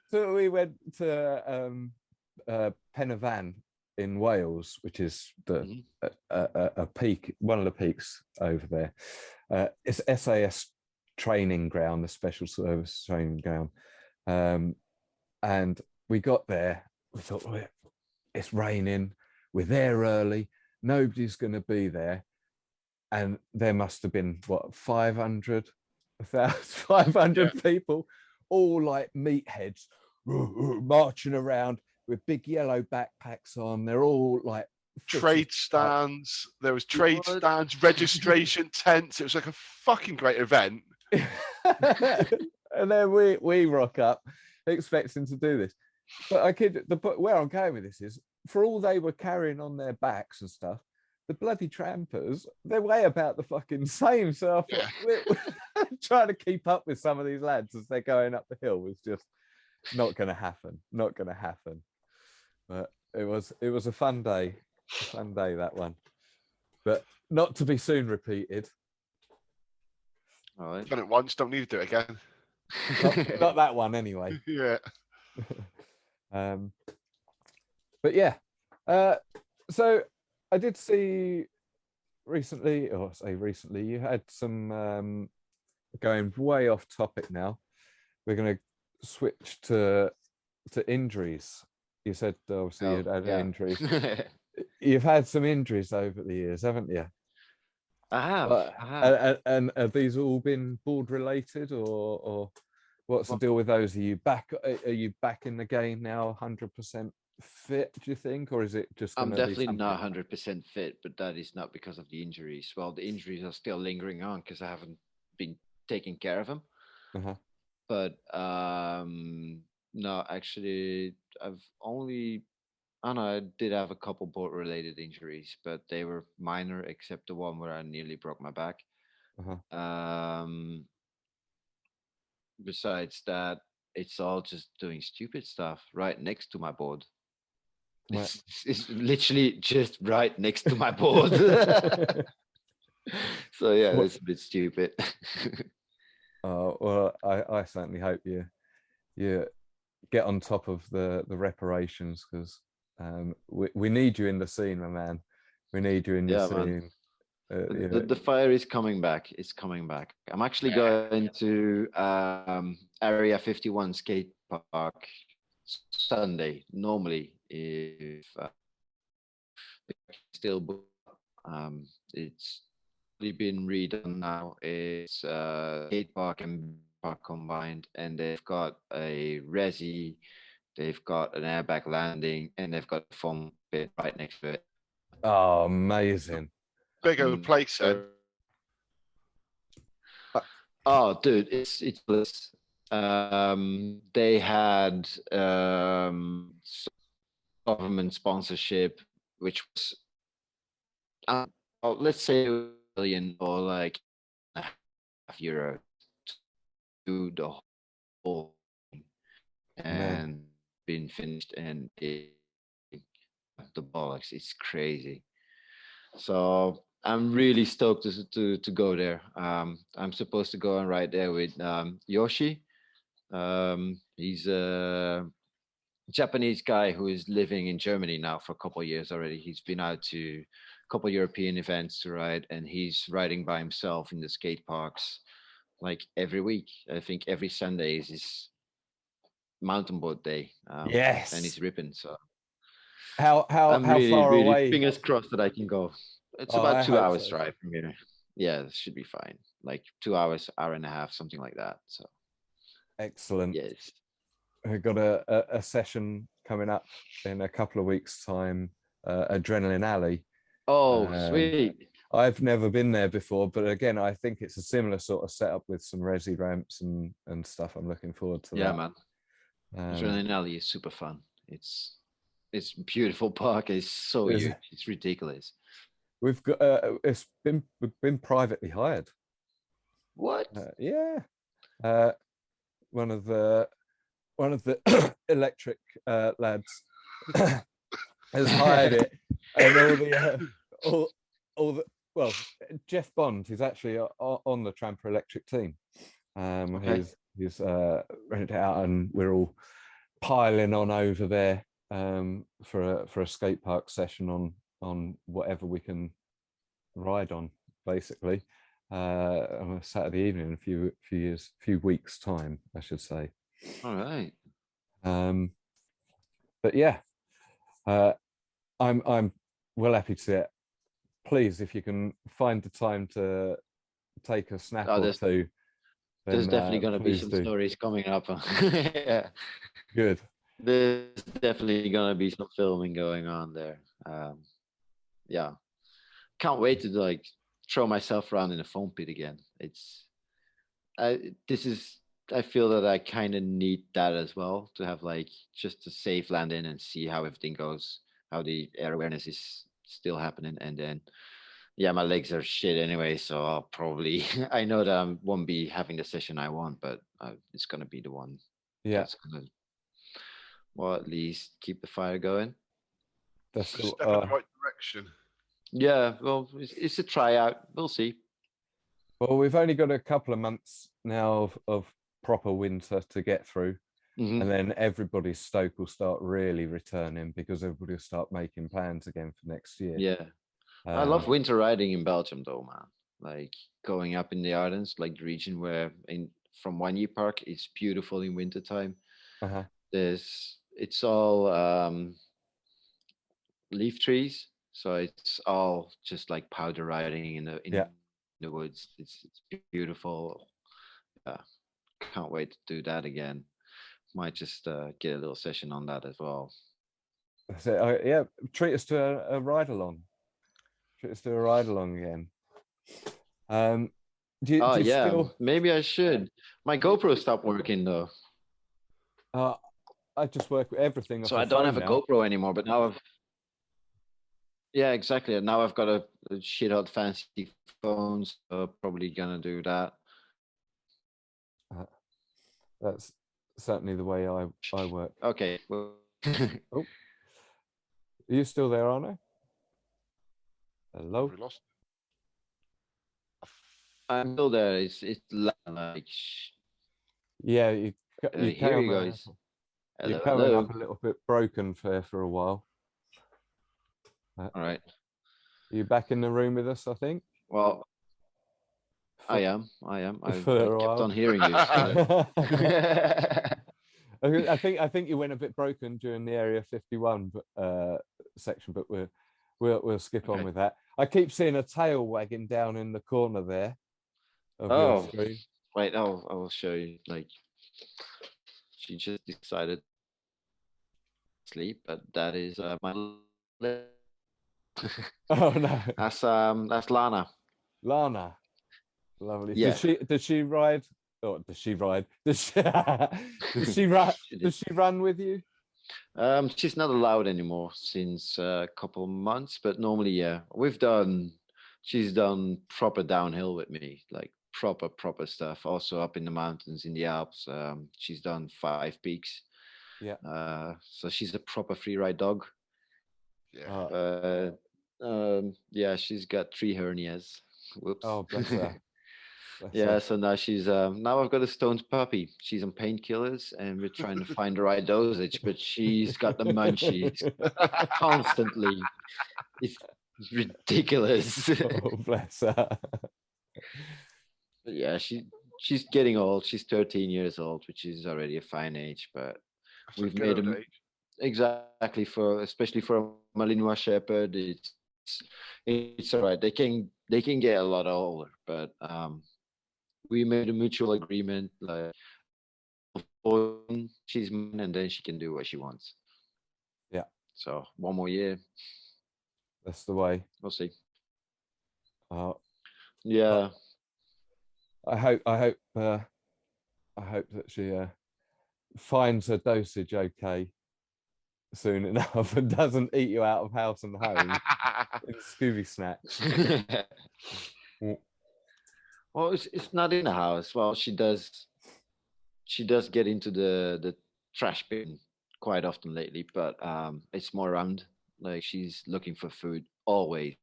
So we went to Pen y Fan in Wales, which is a peak, one of the peaks over there. It's SAS training ground, the special service training ground. And we got there, we thought, it's raining, we're there early, nobody's going to be there. And there must have been, 500 people, all like meatheads, marching around with big yellow backpacks on. They're all like trade stands. There was trade stands, registration tents. It was like a fucking great event. And then we rock up expecting to do this. But where I'm going with this is, for all they were carrying on their backs and stuff, the bloody trampers, they weigh about the fucking same. So I thought, we're trying to keep up with some of these lads as they're going up the hill was just not going to happen. Not going to happen. But it was a fun day. That one. But not to be soon repeated. All right. Done it once, don't need to do it again. Not that one anyway. Yeah. But yeah. So I did see recently, you had some going way off topic now. We're going to switch to injuries. You said obviously you'd had injuries. You've had some injuries over the years, haven't you? I have. And have these all been board related, or what's the deal with those? Are you back in the game now, 100% fit, do you think, or is it just I'm definitely not 100% fit, but that is not because of the injuries. Well, the injuries are still lingering on because I haven't been taking care of them. But no, actually I did have a couple board related injuries, but they were minor, except the one where I nearly broke my back. Besides that, it's all just doing stupid stuff right next to my board. It's literally just right next to my board. So yeah, it's a bit stupid. Well, I certainly hope you get on top of the reparations, because we need you in the scene, my man. We need you in the scene. The fire is coming back. It's coming back. I'm actually going to Area 51 skate park Sunday. Normally, if still it's been redone now. It's skate park and park combined, and they've got a resi, they've got an airbag landing, and they've got a foam pit right next to it. Oh, amazing! Big old place. Oh, dude, it's bliss. They had government sponsorship, which was let's say $1 million or like €1.5 to do the whole thing, and been finished, and the bollocks, it's crazy. So I'm really stoked to go there. I'm supposed to go and ride there with Yoshi. He's a Japanese guy who is living in Germany now for a couple of years already. He's been out to a couple of European events to ride, and he's riding by himself in the skate parks like every week. I think every Sunday is his Mountainboard day. Yes, and he's ripping. So how really, far really away? Fingers crossed that I can go. It's about 2 hours drive from here. Yeah, it should be fine. like 2 hours, hour and a half, something like that. So excellent. yes, We've got a session coming up in a couple of weeks' time, Adrenaline Alley. oh sweet. I've never been there before, but again, I think it's a similar sort of setup with some resi ramps and stuff. I'm looking forward to Yeah, that. man. Adrenaline Alley is super fun. It's beautiful park. It's so huge. It's ridiculous. We've got we've been privately hired. What? Yeah. One of the electric lads has hired it, and all the well, Jeff Bond, who's actually on the Tramper Electric team, Okay. he's rented it out, and we're all piling on over there for a skate park session on whatever we can ride on, basically, on a Saturday evening in a few weeks time, I should say. All right. But yeah, I'm well happy to see it. Please, if you can find the time to take a snap or two, there's definitely going to be some stories coming up. Yeah. Good. There's definitely going to be some filming going on there. Yeah. Can't wait to like throw myself around in a foam pit again. I feel that I kind of need that as well, to have like just a safe land in and see how everything goes, how the air awareness is still happening. And then, yeah, my legs are shit anyway, so I'll probably, I know that I won't be having the session I want, but it's going to be the one that's going to, well, at least keep the fire going. That's a step in the right direction. Yeah, well, it's a tryout. We'll see. Well, we've only got a couple of months now of proper winter to get through, and then everybody's stoke will start really returning, because everybody will start making plans again for next year. Yeah. I love winter riding in Belgium though, man. Like going up in the Ardennes, like the region where from Wanye Park, it's beautiful in wintertime. It's all leaf trees, so it's all just like powder riding in the woods. It's beautiful. Yeah, can't wait to do that again. Might just get a little session on that as well. So yeah, treat us to a ride along. Treat us to a ride along again. Do you yeah, still... maybe I should. My GoPro stopped working though. I just work with everything. So I don't have a GoPro anymore, but now I've... Yeah, exactly. Now I've got a shit hot fancy phone, so probably gonna do that. That's certainly the way I work. Okay. Well... Oh, are you still there, Arno? Hello. We lost. I'm still there. It's like... Yeah, you here you go. You're coming up a little bit broken for a while. All right. Are you back in the room with us, I think? Well, I am. I kept on hearing you. I think you went a bit broken during the Area 51 section, but we'll skip on with that. I keep seeing a tail wagging down in the corner there of your screen. Wait, I will show you. Like, she just decided to sleep, but that is my... Oh no, that's Lana. Lovely. Yeah. Does she ride? Or does she ride? Does she run with you? She's not allowed anymore since a couple of months, but normally, yeah, she's done proper downhill with me, like proper stuff. Also up in the mountains in the Alps. She's done 5 peaks. Yeah. So she's a proper free ride dog. Yeah. Yeah, she's got 3 hernias. Whoops. Oh, bless her. Yeah, so now now I've got a stoned puppy. She's on painkillers, and we're trying to find the right dosage, but she's got the munchies constantly. It's ridiculous. Oh, bless her. But yeah, she's getting old. She's 13 years old, which is already a fine age, but we've made them exactly especially for a Malinois Shepherd. It's all right. They can get a lot older, but we made a mutual agreement, like she's mine, and then she can do what she wants. Yeah. So 1 more year. That's the way. We'll see. Yeah. I hope that she finds her dosage okay soon enough and doesn't eat you out of house and home in Scooby snacks. Well, it's not in the house. Well, she does get into the trash bin quite often lately, but it's more around. Like, she's looking for food always,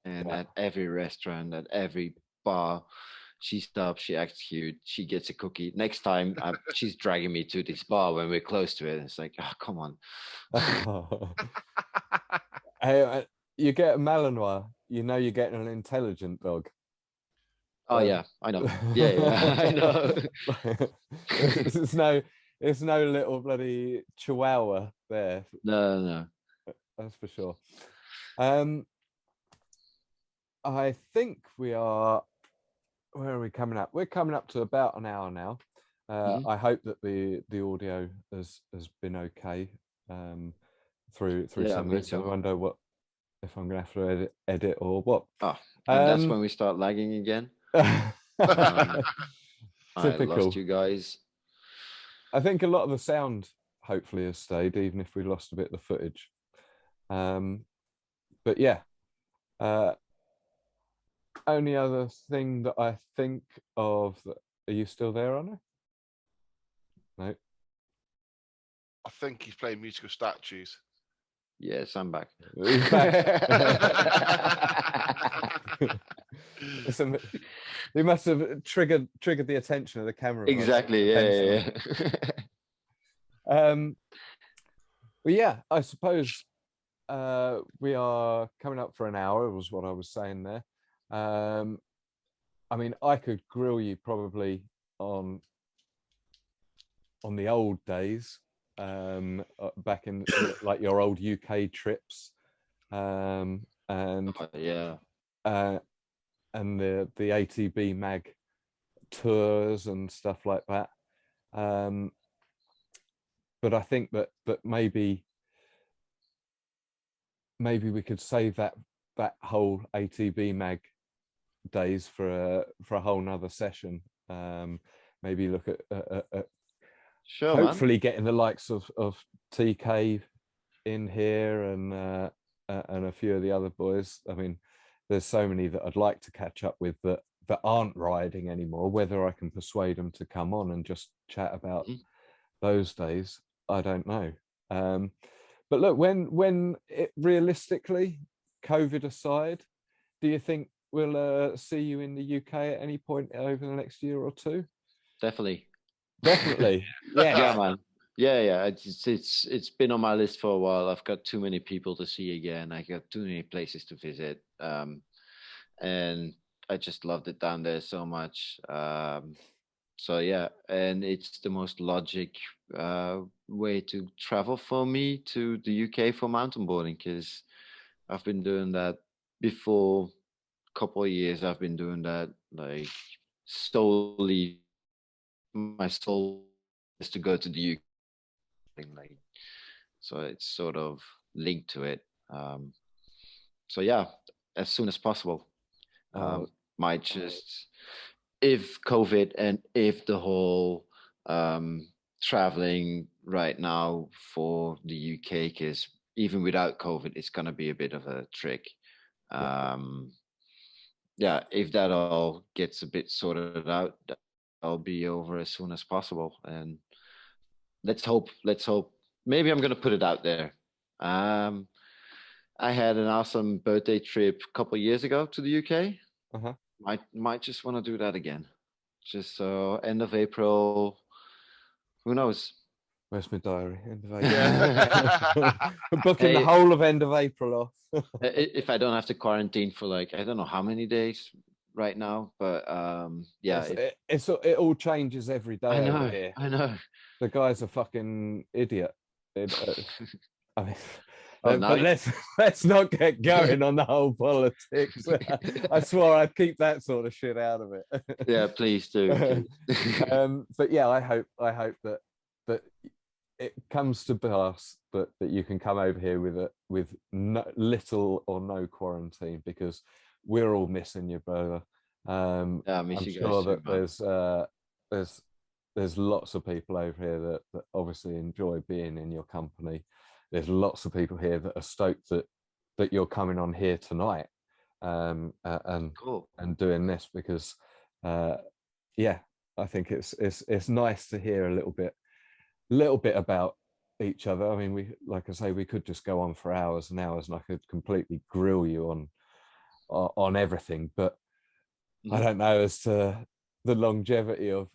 and at every restaurant, at every bar, she stops, she acts cute, she gets a cookie. Next time, she's dragging me to this bar when we're close to it. It's like, oh, come on. Hey, you get a Malinois, you know you're getting an intelligent dog. Oh yeah, I know. Yeah, I know. It's no little bloody chihuahua there. No. That's for sure. I think we are. Where are we coming up? We're coming up to about an hour now. I hope that the audio has been okay through some of this. I wonder if I'm going to have to edit or what. Oh, and that's when we start lagging again. I lost you guys. I think a lot of the sound hopefully has stayed, even if we lost a bit of the footage. But yeah. Only other thing that I think of, are you still there, Arno? No. I think he's playing musical statues. Yes, I'm back. He's back. He must have triggered the attention of the camera. Exactly. Yeah. Well, yeah, I suppose we are coming up for an hour, was what I was saying there. I mean, I could grill you probably on the old days, back in like your old UK trips, and and the ATB mag tours and stuff like that. But I think that maybe we could save that whole ATB mag days for a whole nother session. Maybe look at sure, hopefully getting the likes of TK in here and a few of the other boys. I mean, there's so many that I'd like to catch up with that aren't riding anymore. Whether I can persuade them to come on and just chat about those days, I don't know. But look, when it realistically, COVID aside, do you think we'll see you in the UK at any point over the next year or two? Definitely. Yeah, man. Yeah. It's been on my list for a while. I've got too many people to see again. I got too many places to visit, and I just loved it down there so much. So yeah, and it's the most logic way to travel for me to the UK for mountain boarding, because I've been doing that before. Couple of years I've been doing that, like, solely my soul is to go to the UK, like, so it's sort of linked to it. So yeah, as soon as possible. Might just, if COVID and if the whole traveling right now for the UK, because even without COVID it's gonna be a bit of a trick. Yeah, if that all gets a bit sorted out, I'll be over as soon as possible. And let's hope. Maybe I'm gonna put it out there. I had an awesome birthday trip a couple of years ago to the UK. Might just want to do that again. Just so end of April. Who knows? Where's my diary? End of April. Booking the whole of end of April off. If I don't have to quarantine for, like, I don't know how many days right now, but yeah, it all changes every day. I know. The guy's a fucking idiot. I mean, Oh, But nice. let's not get going on the whole politics. I swore I'd keep that sort of shit out of it. Yeah, please do. Please. But yeah, I hope that it comes to pass that you can come over here with little or no quarantine, because we're all missing you, brother. Yeah, I miss I'm you sure guys too, that there's lots of people over here that obviously enjoy being in your company. There's lots of people here that are stoked that you're coming on here tonight, and Cool. and doing this, because yeah, I think it's nice to hear a little bit about each other. I mean, like I say, we could just go on for hours and hours, and I could completely grill you on everything, but I don't know as to the longevity of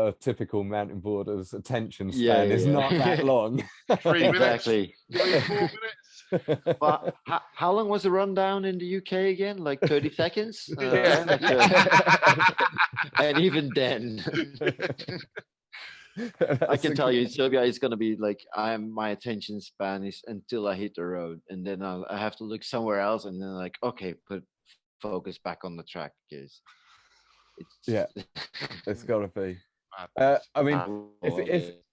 a typical mountain boarder's attention span is not that long. 3 minutes. Exactly. 3, 4 minutes. But how long was the rundown in the UK again? Like 30 seconds? And even then, I can tell you in Serbia, it's going to be like my attention span is until I hit the road, and then I have to look somewhere else, and then like, okay, put focus back on the track, because it's it's got to be. I mean,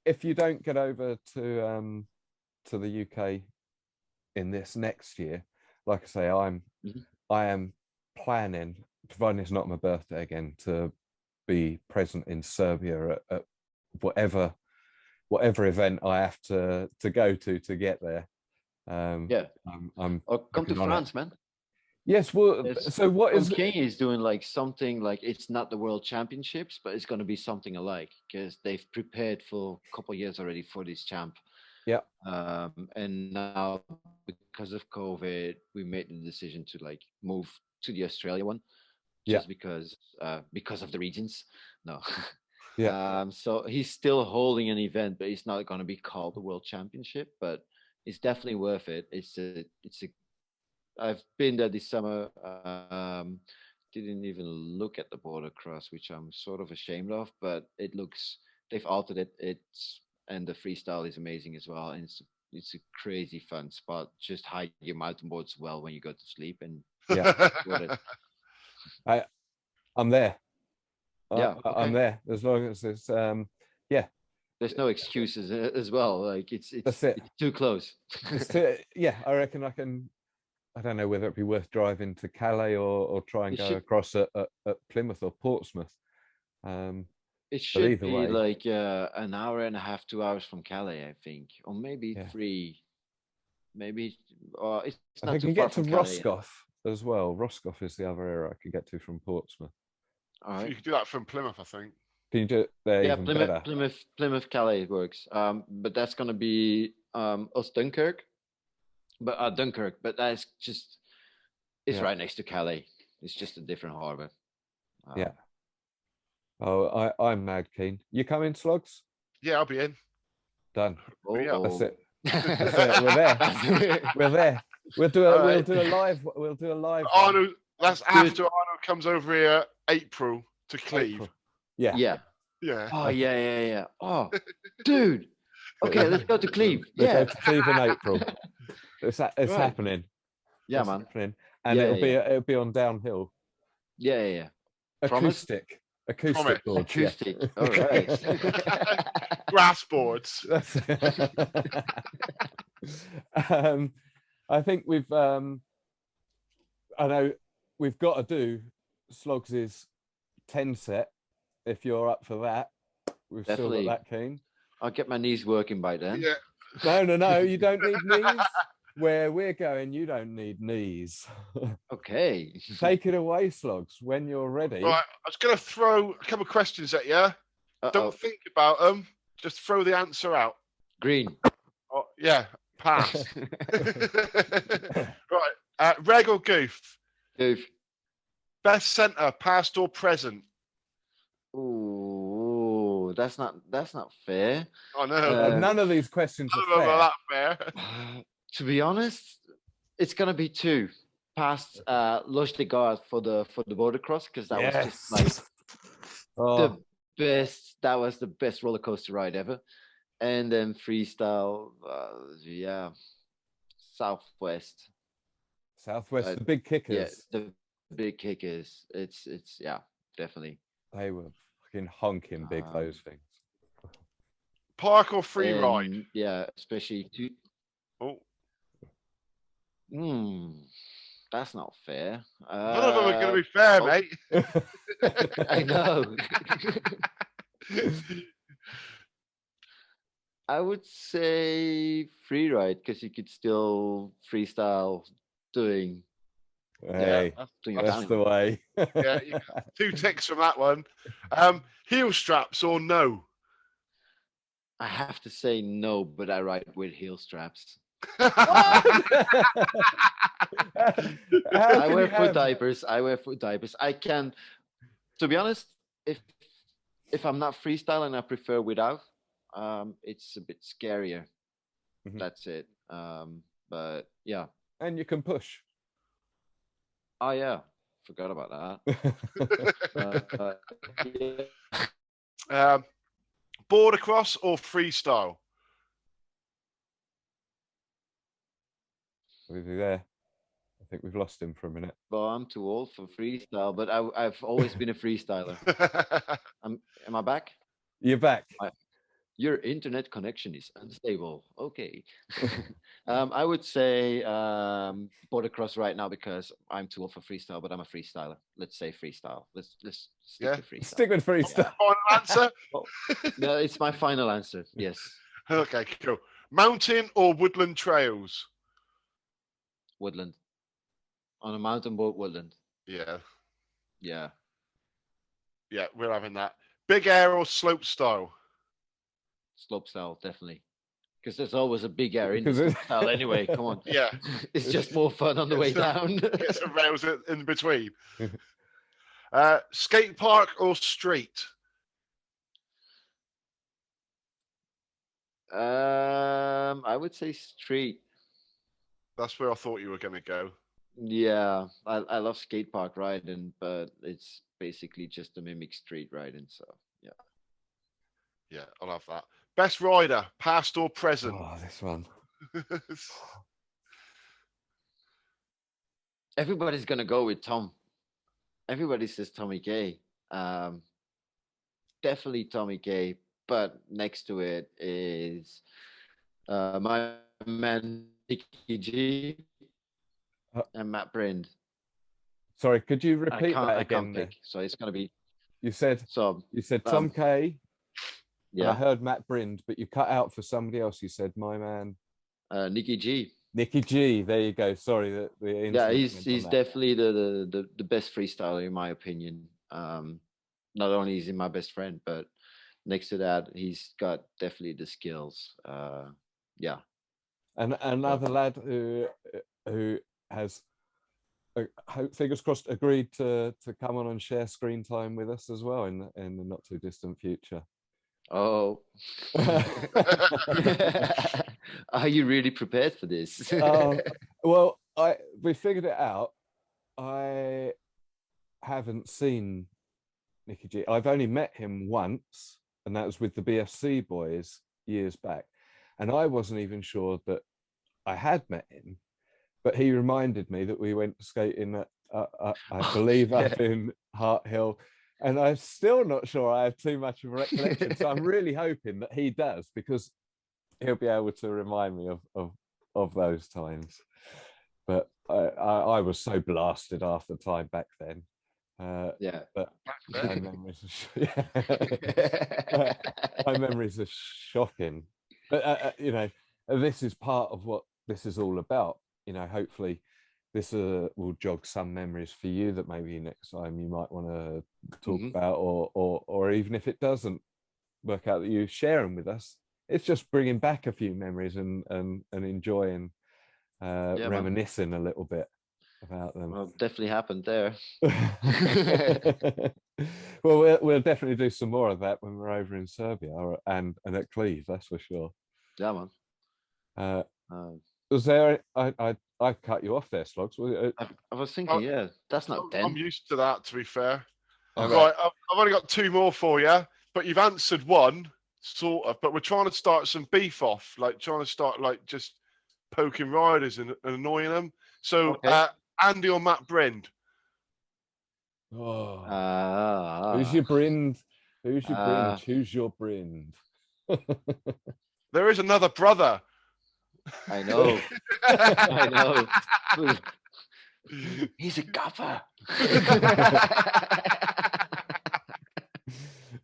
if you don't get over to the UK in this next year, like I say, I am planning, providing it's not my birthday again, to be present in Serbia at whatever event I have to go to get there. I'm come to France, man. Yes, well, so what is King is doing like something like, it's not the World Championships, but it's going to be something alike, because they've prepared for a couple of years already for this champ. Yeah. And now because of COVID, we made the decision to like move to the Australia one, just because of the regions. No. Yeah. So he's still holding an event, but it's not going to be called the World Championship, but it's definitely worth it. I've been there this summer. Didn't even look at the border cross, which I'm sort of ashamed of, but they've altered it. And the freestyle is amazing as well. And it's a crazy fun spot. Just hide your mountain boards well when you go to sleep, and I'm there. I'm there as long as it's There's no excuses as well. Like it's too close. I reckon I don't know whether it'd be worth driving to Calais or try and go across at Plymouth or Portsmouth. It should be like an hour and a half, 2 hours from Calais, I think, or maybe 3. Maybe it's not too far from Calais. I can get to Roscoff as well. Roscoff is the other area I could get to from Portsmouth. All right. You can do that from Plymouth, I think. Can you do it there? Yeah, Plymouth, Calais works. But that's gonna be Dunkirk. But Dunkirk, but that's just right next to Calais. It's just a different harbor. Oh, I'm mad keen. You coming, Sloggs? Yeah, I'll be in. Done. That's it. That's it. We're there. We'll do a live. Arno, that's after Arno comes over here April to Cleve. Yeah. Oh yeah. Oh, dude. Okay, let's go to Cleve. Go to Cleve in April. It's happening. Yeah, man. Happening. And it'll be on downhill. Yeah. Acoustic boards. Acoustic. All right. Grass boards. I think I know we've got to do Sloggs' 10 set if you're up for that. We've Definitely. Still got that keen. I'll get my knees working by then. Yeah. No, you don't need knees. Where we're going, you don't need knees. Okay. Take it away, Sloggs, when you're ready. Right, I was going to throw a couple of questions at you. Don't think about them. Just throw the answer out. Green. Oh, yeah, pass. Right, Reg or Goof? Goof. Best centre, past or present? Ooh, that's not fair. I know. None of these questions are fair. That fair. To be honest, it's gonna be 2. Past Loge de Garde for the border cross, because that was just like the best. That was the best roller coaster ride ever. And then freestyle, Southwest. Southwest, the big kickers. Yeah, the big kickers. It's yeah, definitely. They were fucking honking big, those things. Park or free ride? Yeah, especially Oh, that's not fair. none of them are going to be fair, mate. I know. I would say free ride because you could still freestyle doing. Hey, that's the way. Yeah, 2 ticks from that one. Heel straps or no? I have to say no, but I ride with heel straps. I wear foot diapers. I can, to be honest, if I'm not freestyling, I prefer without. It's a bit scarier. That's it. But yeah. And you can push. Oh yeah, forgot about that. Yeah. Border cross or freestyle? Is he there? I think we've lost him for a minute. Well, I'm too old for freestyle, but I've always been a freestyler. Am I back? You're back. Your internet connection is unstable. Okay. I would say border cross right now because I'm too old for freestyle, but I'm a freestyler. Let's say freestyle. Let's stick with freestyle. Stick with freestyle. Final answer? No, it's my final answer. Yes. Okay, cool. Mountain or woodland trails? Woodland. On a mountain boat, woodland. Yeah. Yeah. Yeah, we're having that. Big air or slope style? Slope style, definitely. Because there's always a big air in the slope style anyway. Come on. Yeah. It's just more fun on the way down. Get some rails in between. Skate park or street? I would say street. That's where I thought you were going to go. Yeah, I love skate park riding, but it's basically just a mimic street riding. So yeah. Yeah, I love that. Best rider, past or present? Oh, this one. Everybody's gonna go with Tom. Everybody says Tommy K. Definitely Tommy K. But next to it is my man Nicky G and Matt Brind. Sorry, could you repeat that again? So it's gonna be. You said Tom K. Yeah, I heard Matt Brind, but you cut out for somebody else. You said my man, Nicky G. Nicky G. There you go. Sorry, yeah, he's definitely the best freestyler in my opinion. Not only is he my best friend, but next to that, he's got definitely the skills. Yeah. And another lad who has, fingers crossed, agreed to come on and share screen time with us as well in the not too distant future. Oh. Are you really prepared for this? Well, we figured it out. I haven't seen Nicky G. I've only met him once, and that was with the BFC boys years back. And I wasn't even sure that I had met him, but he reminded me that we went skating at, I believe, up in Hart Hill. And I'm still not sure I have too much of a recollection. So I'm really hoping that he does, because he'll be able to remind me of those times. But I was so blasted after the time back then. But my memories are shocking. But this is part of what this is all about. Hopefully this will jog some memories for you that maybe next time you might want to talk about, or even if it doesn't work out that you share them with us, it's just bringing back a few memories and enjoying, reminiscing a little bit about them. Well, definitely happened there. Well, we'll definitely do some more of that when we're over in Serbia and at Cleve, that's for sure. Yeah, man. Was there? I cut you off there, Sloggs. I was thinking, that's not 10. I'm used to that, to be fair. Right, I've only got 2 more for you, but you've answered one, sort of. But we're trying to start some beef off, like trying to start like just poking riders and annoying them. So Okay. Andy or Matt Brind? Oh. Who's your Brind? Who's your Brind? Who's your Brind? There is another brother. I know. I know. He's a gaffer.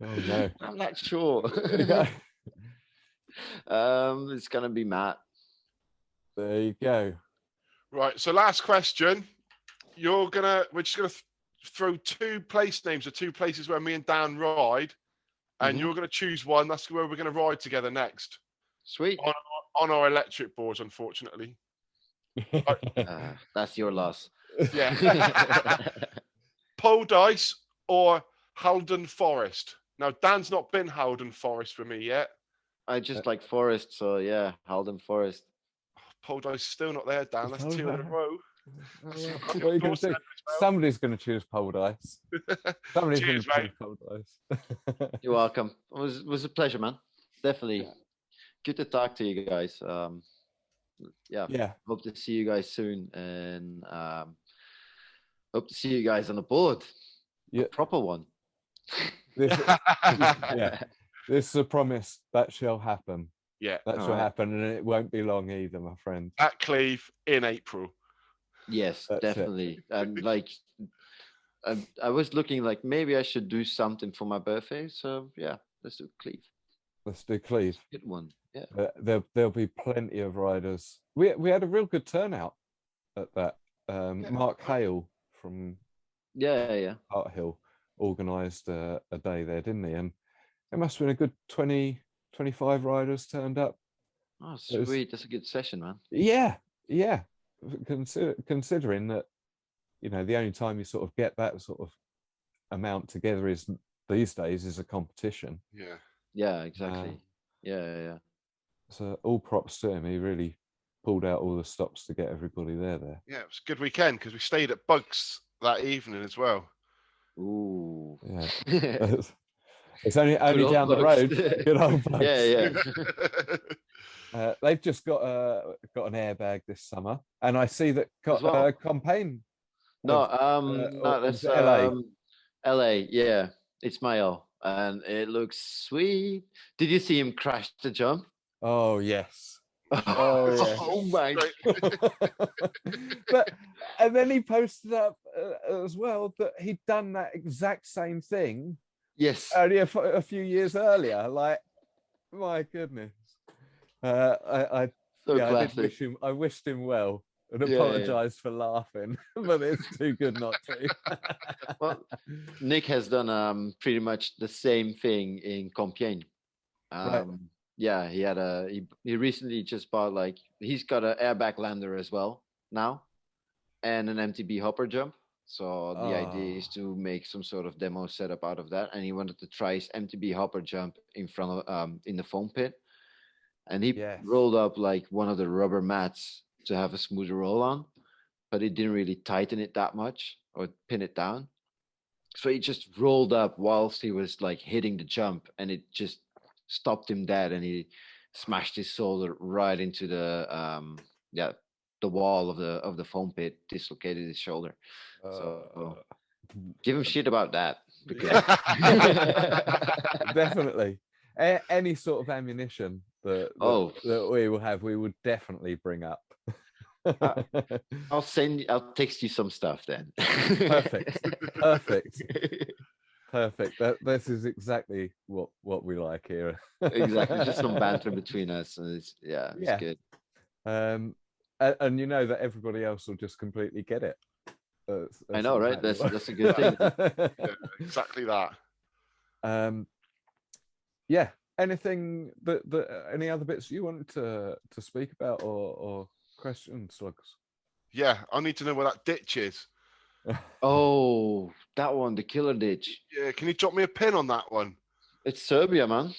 Oh no. I'm not sure. It's gonna be Matt. There you go. Right. So last question. We're just gonna throw two place names of two places where me and Dan ride, and you're gonna choose one. That's where we're gonna ride together next. Sweet. On our electric boards, unfortunately. That's your loss. Yeah. Pole Dice or Haldon Forest. Now, Dan's not been Haldon Forest for me yet. I just like Forest, so yeah, Haldon Forest. Pole Dice still not there, Dan. That's two in a row. What are you going to do? Somebody's going to choose Pole Dice. Somebody's going to choose Pole Dice. You're welcome. It was a pleasure, man. Definitely. Good to talk to you guys. Yeah. Hope to see you guys soon, and hope to see you guys on the board. Yeah, a proper one. This is a promise that shall happen. Yeah, that shall happen, and it won't be long either, my friend. At Cleve in April. Yes, definitely. And like, I was looking like maybe I should do something for my birthday. So yeah, let's do Cleve. Let's do Cleve. Good one. Yeah. There'll be plenty of riders. We had a real good turnout at that. Mark Hale from Hart Hill organised a day there, didn't he? And it must have been a good 20, 25 riders turned up. Oh, sweet. That's a good session, man. Yeah. Considering that, the only time you sort of get that sort of amount together is these days is a competition. Yeah, exactly. Yeah. So all props to him. He really pulled out all the stops to get everybody there. Yeah, it was a good weekend because we stayed at Bugs that evening as well. Ooh. Yeah. It's only down the road. Good old Bugs. Yeah. They've just got an airbag this summer, and I see that Compain. That's LA. LA, yeah, Ismail, and it looks sweet. Did you see him crash the jump? Oh yes. Oh my! And then he posted up as well that he'd done that exact same thing. Yes. Only a few years earlier. Like, my goodness. I wished him well and apologized for laughing, but it's too good not to. Well, Nick has done pretty much the same thing in Compiègne. Right. Yeah, he recently just bought he's got an airbag lander as well now, and an MTB hopper jump. So the idea is to make some sort of demo setup out of that, and he wanted to try his MTB hopper jump in front of in the foam pit, and he rolled up one of the rubber mats to have a smoother roll on, but he didn't really tighten it that much or pin it down. So he just rolled up whilst he was hitting the jump, and it just stopped him dead, and he smashed his shoulder right into the wall of the foam pit, dislocated his shoulder. So give him shit about that. Definitely. Any sort of ammunition that we will have, we would definitely bring up. I'll text you some stuff then. Perfect. This is exactly what we like here. Exactly, just some banter between us, and it's good. And that everybody else will just completely get it. That's I know, right? That's a good thing. Yeah, exactly that. Anything any other bits you wanted to speak about or questions, Sloggs? Yeah, I need to know where that ditch is. Oh, that one, the killer ditch. Yeah, can you drop me a pin on that one? It's Serbia, man.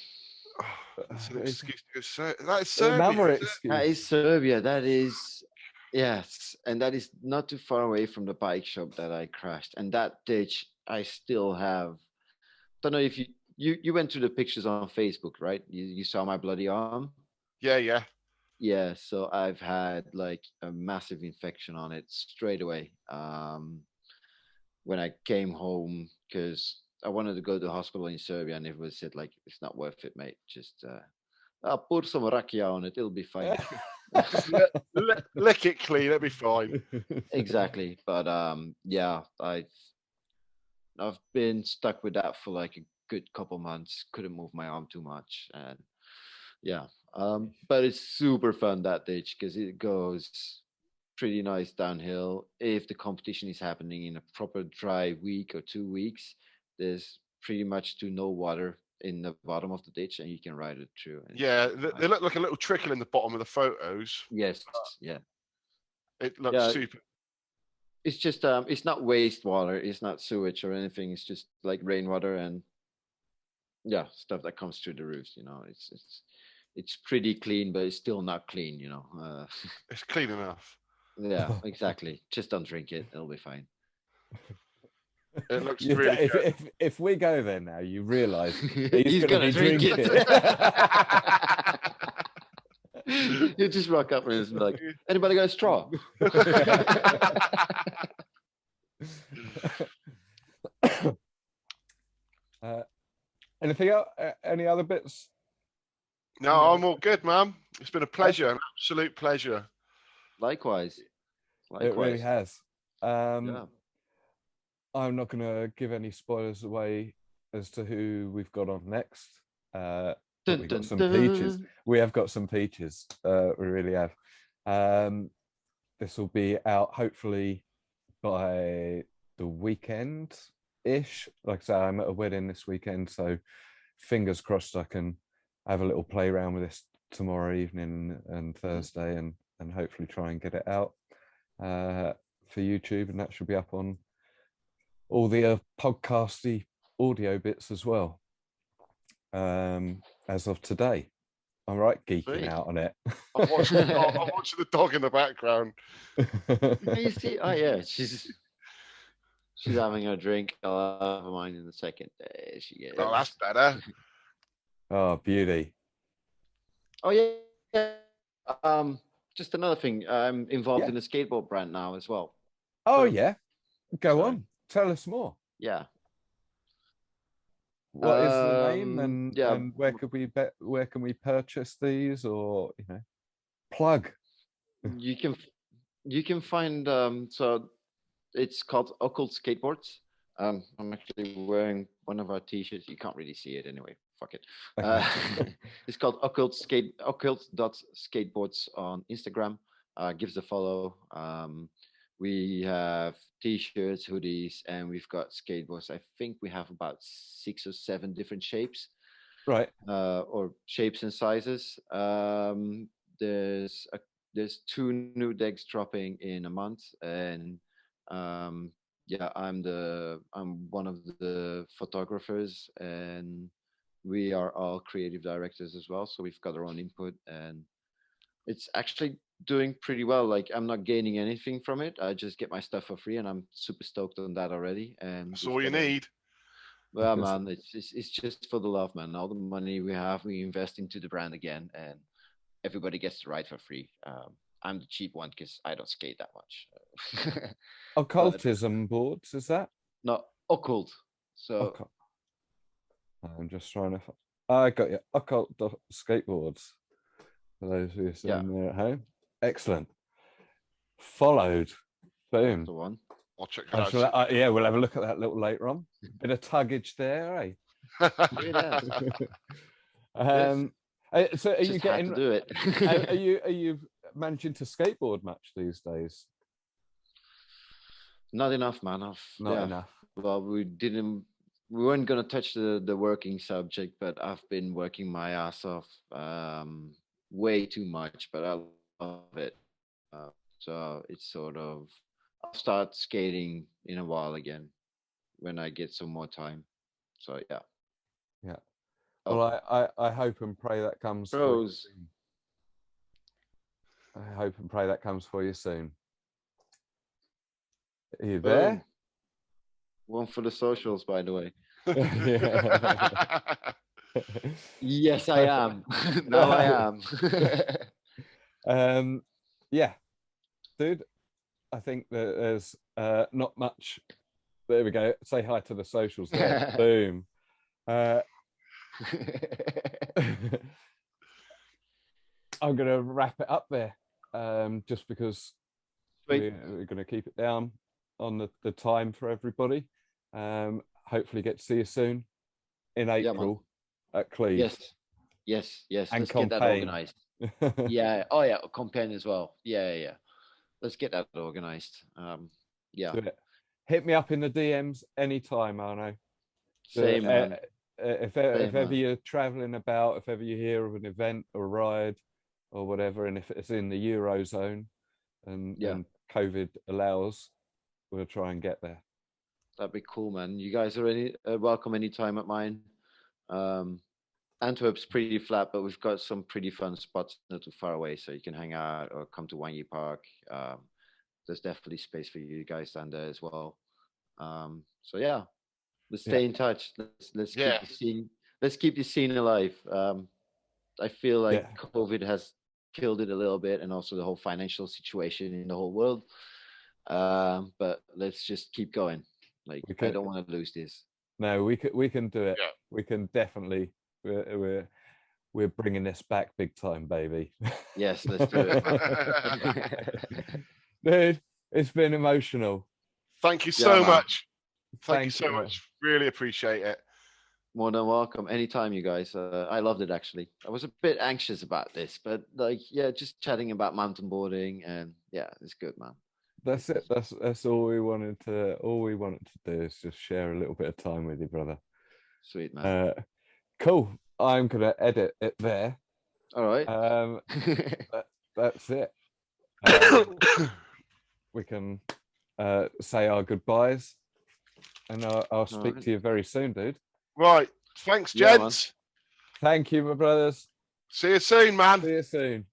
That's an excuse to go. That is Serbia. Another excuse. That is Serbia. That is, yes, and that is not too far away from the bike shop that I crashed. And that ditch, I still have. Don't know if you went through the pictures on Facebook, right? You saw my bloody arm. Yeah. Yeah, so I've had like a massive infection on it straight away. When I came home, because I wanted to go to the hospital in Serbia, and everyone said like, it's not worth it, mate. Just I'll put some rakia on it; it'll be fine. Just lick it clean, it'll be fine. Exactly, but yeah, I've been stuck with that for like a good couple months. Couldn't move my arm too much, and yeah, but it's super fun that ditch because it goes pretty nice downhill. If the competition is happening in a proper dry week or 2 weeks, there's pretty much to no water in the bottom of the ditch, and you can ride it through. And Yeah, they look like a little trickle in the bottom of the photos. yes, yeah, It looks yeah. super. It's just it's not wastewater, it's not sewage or anything. It's just like rainwater and yeah, stuff that comes through the roofs. It's pretty clean, but it's still not clean. It's clean enough. Yeah, exactly. Just don't drink it; it'll be fine. It looks really good. If we go there now, you realise he's gonna be drink drinking it. You just rock up and it's like, anybody got a straw? Anything else? Any other bits? No, I'm all good, man. It's been a pleasure, an absolute pleasure. Likewise. It really has. Yeah. I'm not going to give any spoilers away as to who we've got on next. We've got some peaches. We have got some peaches. We really have. This will be out hopefully by the weekend-ish. Like I say, I'm at a wedding this weekend, so fingers crossed I can have a little play around with this tomorrow evening and Thursday, and hopefully try and get it out for YouTube, and that should be up on all the podcasty audio bits as well as of today. I'm right geeking out on it. I'm watching the dog in the background. You see, oh yeah, she's having a drink. I'll have mine in a second. There she gets. Oh, that's better. Oh, beauty. Oh yeah. Just another thing. I'm involved in a skateboard brand now as well. Oh yeah. Go on. Tell us more. Yeah. What is the name, and where can we purchase these, or plug? You can find so it's called Occult Skateboards. I'm actually wearing one of our t-shirts. You can't really see it anyway. Fuck it. Okay. It's called occult.skateboards on Instagram. Give us a follow. We have t-shirts, hoodies, and we've got skateboards. I think we have about 6 or 7 different shapes. Right. Or shapes and sizes. There's 2 new decks dropping in a month, and yeah, I'm one of the photographers, and we are all creative directors as well. So we've got our own input, and it's actually doing pretty well. Like, I'm not gaining anything from it. I just get my stuff for free, and I'm super stoked on that already. And that's all you need. Well, man, it's just for the love, man. All the money we have, we invest into the brand again, and everybody gets to ride for free. I'm the cheap one because I don't skate that much. Occultism boards, is that? No, occult. So occult. I'm just trying to. I got you. Occult skateboards. For those who are sitting there at home. Excellent. Followed. Boom. The one. I'll check that out. Yeah, we'll have a look at that little later on. Bit of tuggage there, eh? So are you getting to do it? are you managing to skateboard much these days? Not enough, man. Not enough. Well, we weren't going to touch the working subject, but I've been working my ass off way too much, but I love it. So it's sort of, I'll start skating in a while again when I get some more time. So yeah. Yeah. Well, I hope and pray that comes. Pros. I hope and pray that comes for you soon. Are you there? One for the socials, by the way. Yeah. Yes, I am. No, I am. Yeah, dude, I think that there's not much. There we go. Say hi to the socials there. Boom. I'm going to wrap it up there, just because we're going to keep it down on the time for everybody. Hopefully get to see you soon in April at Cleves. Yes. And let's get that organized. Yeah. Oh yeah, campaign as well. Yeah. Let's get that organized. Yeah. Hit me up in the DMs anytime, Arno. Same, man. If ever you're traveling about, if ever you hear of an event or ride or whatever, and if it's in the Eurozone and COVID allows, we'll try and get there. That'd be cool, man. You guys are welcome anytime at mine. Antwerp's pretty flat, but we've got some pretty fun spots not too far away, so you can hang out or come to Wanyi Park. There's definitely space for you guys down there as well. So yeah, let's stay in touch. Let's keep the scene. Let's keep the scene alive. I feel like COVID has killed it a little bit, and also the whole financial situation in the whole world. But let's just keep going. Like, I don't want to lose this. No, we can do it. Yeah. We can definitely. We're bringing this back big time, baby. Yes, let's do it. Dude, it's been emotional. Thank you so much. Thank you so much. Really appreciate it. More than welcome. Anytime, you guys. I loved it, actually. I was a bit anxious about this, but just chatting about mountain boarding, and it's good, man. That's it. That's all we wanted to. All we wanted to do is just share a little bit of time with you, brother. Sweet, man. Cool. I'm gonna edit it there. All right. That's it. We can say our goodbyes, and I'll speak to you very soon, dude. Right. Thanks, gents. Thank you, my brothers. See you soon, man. See you soon.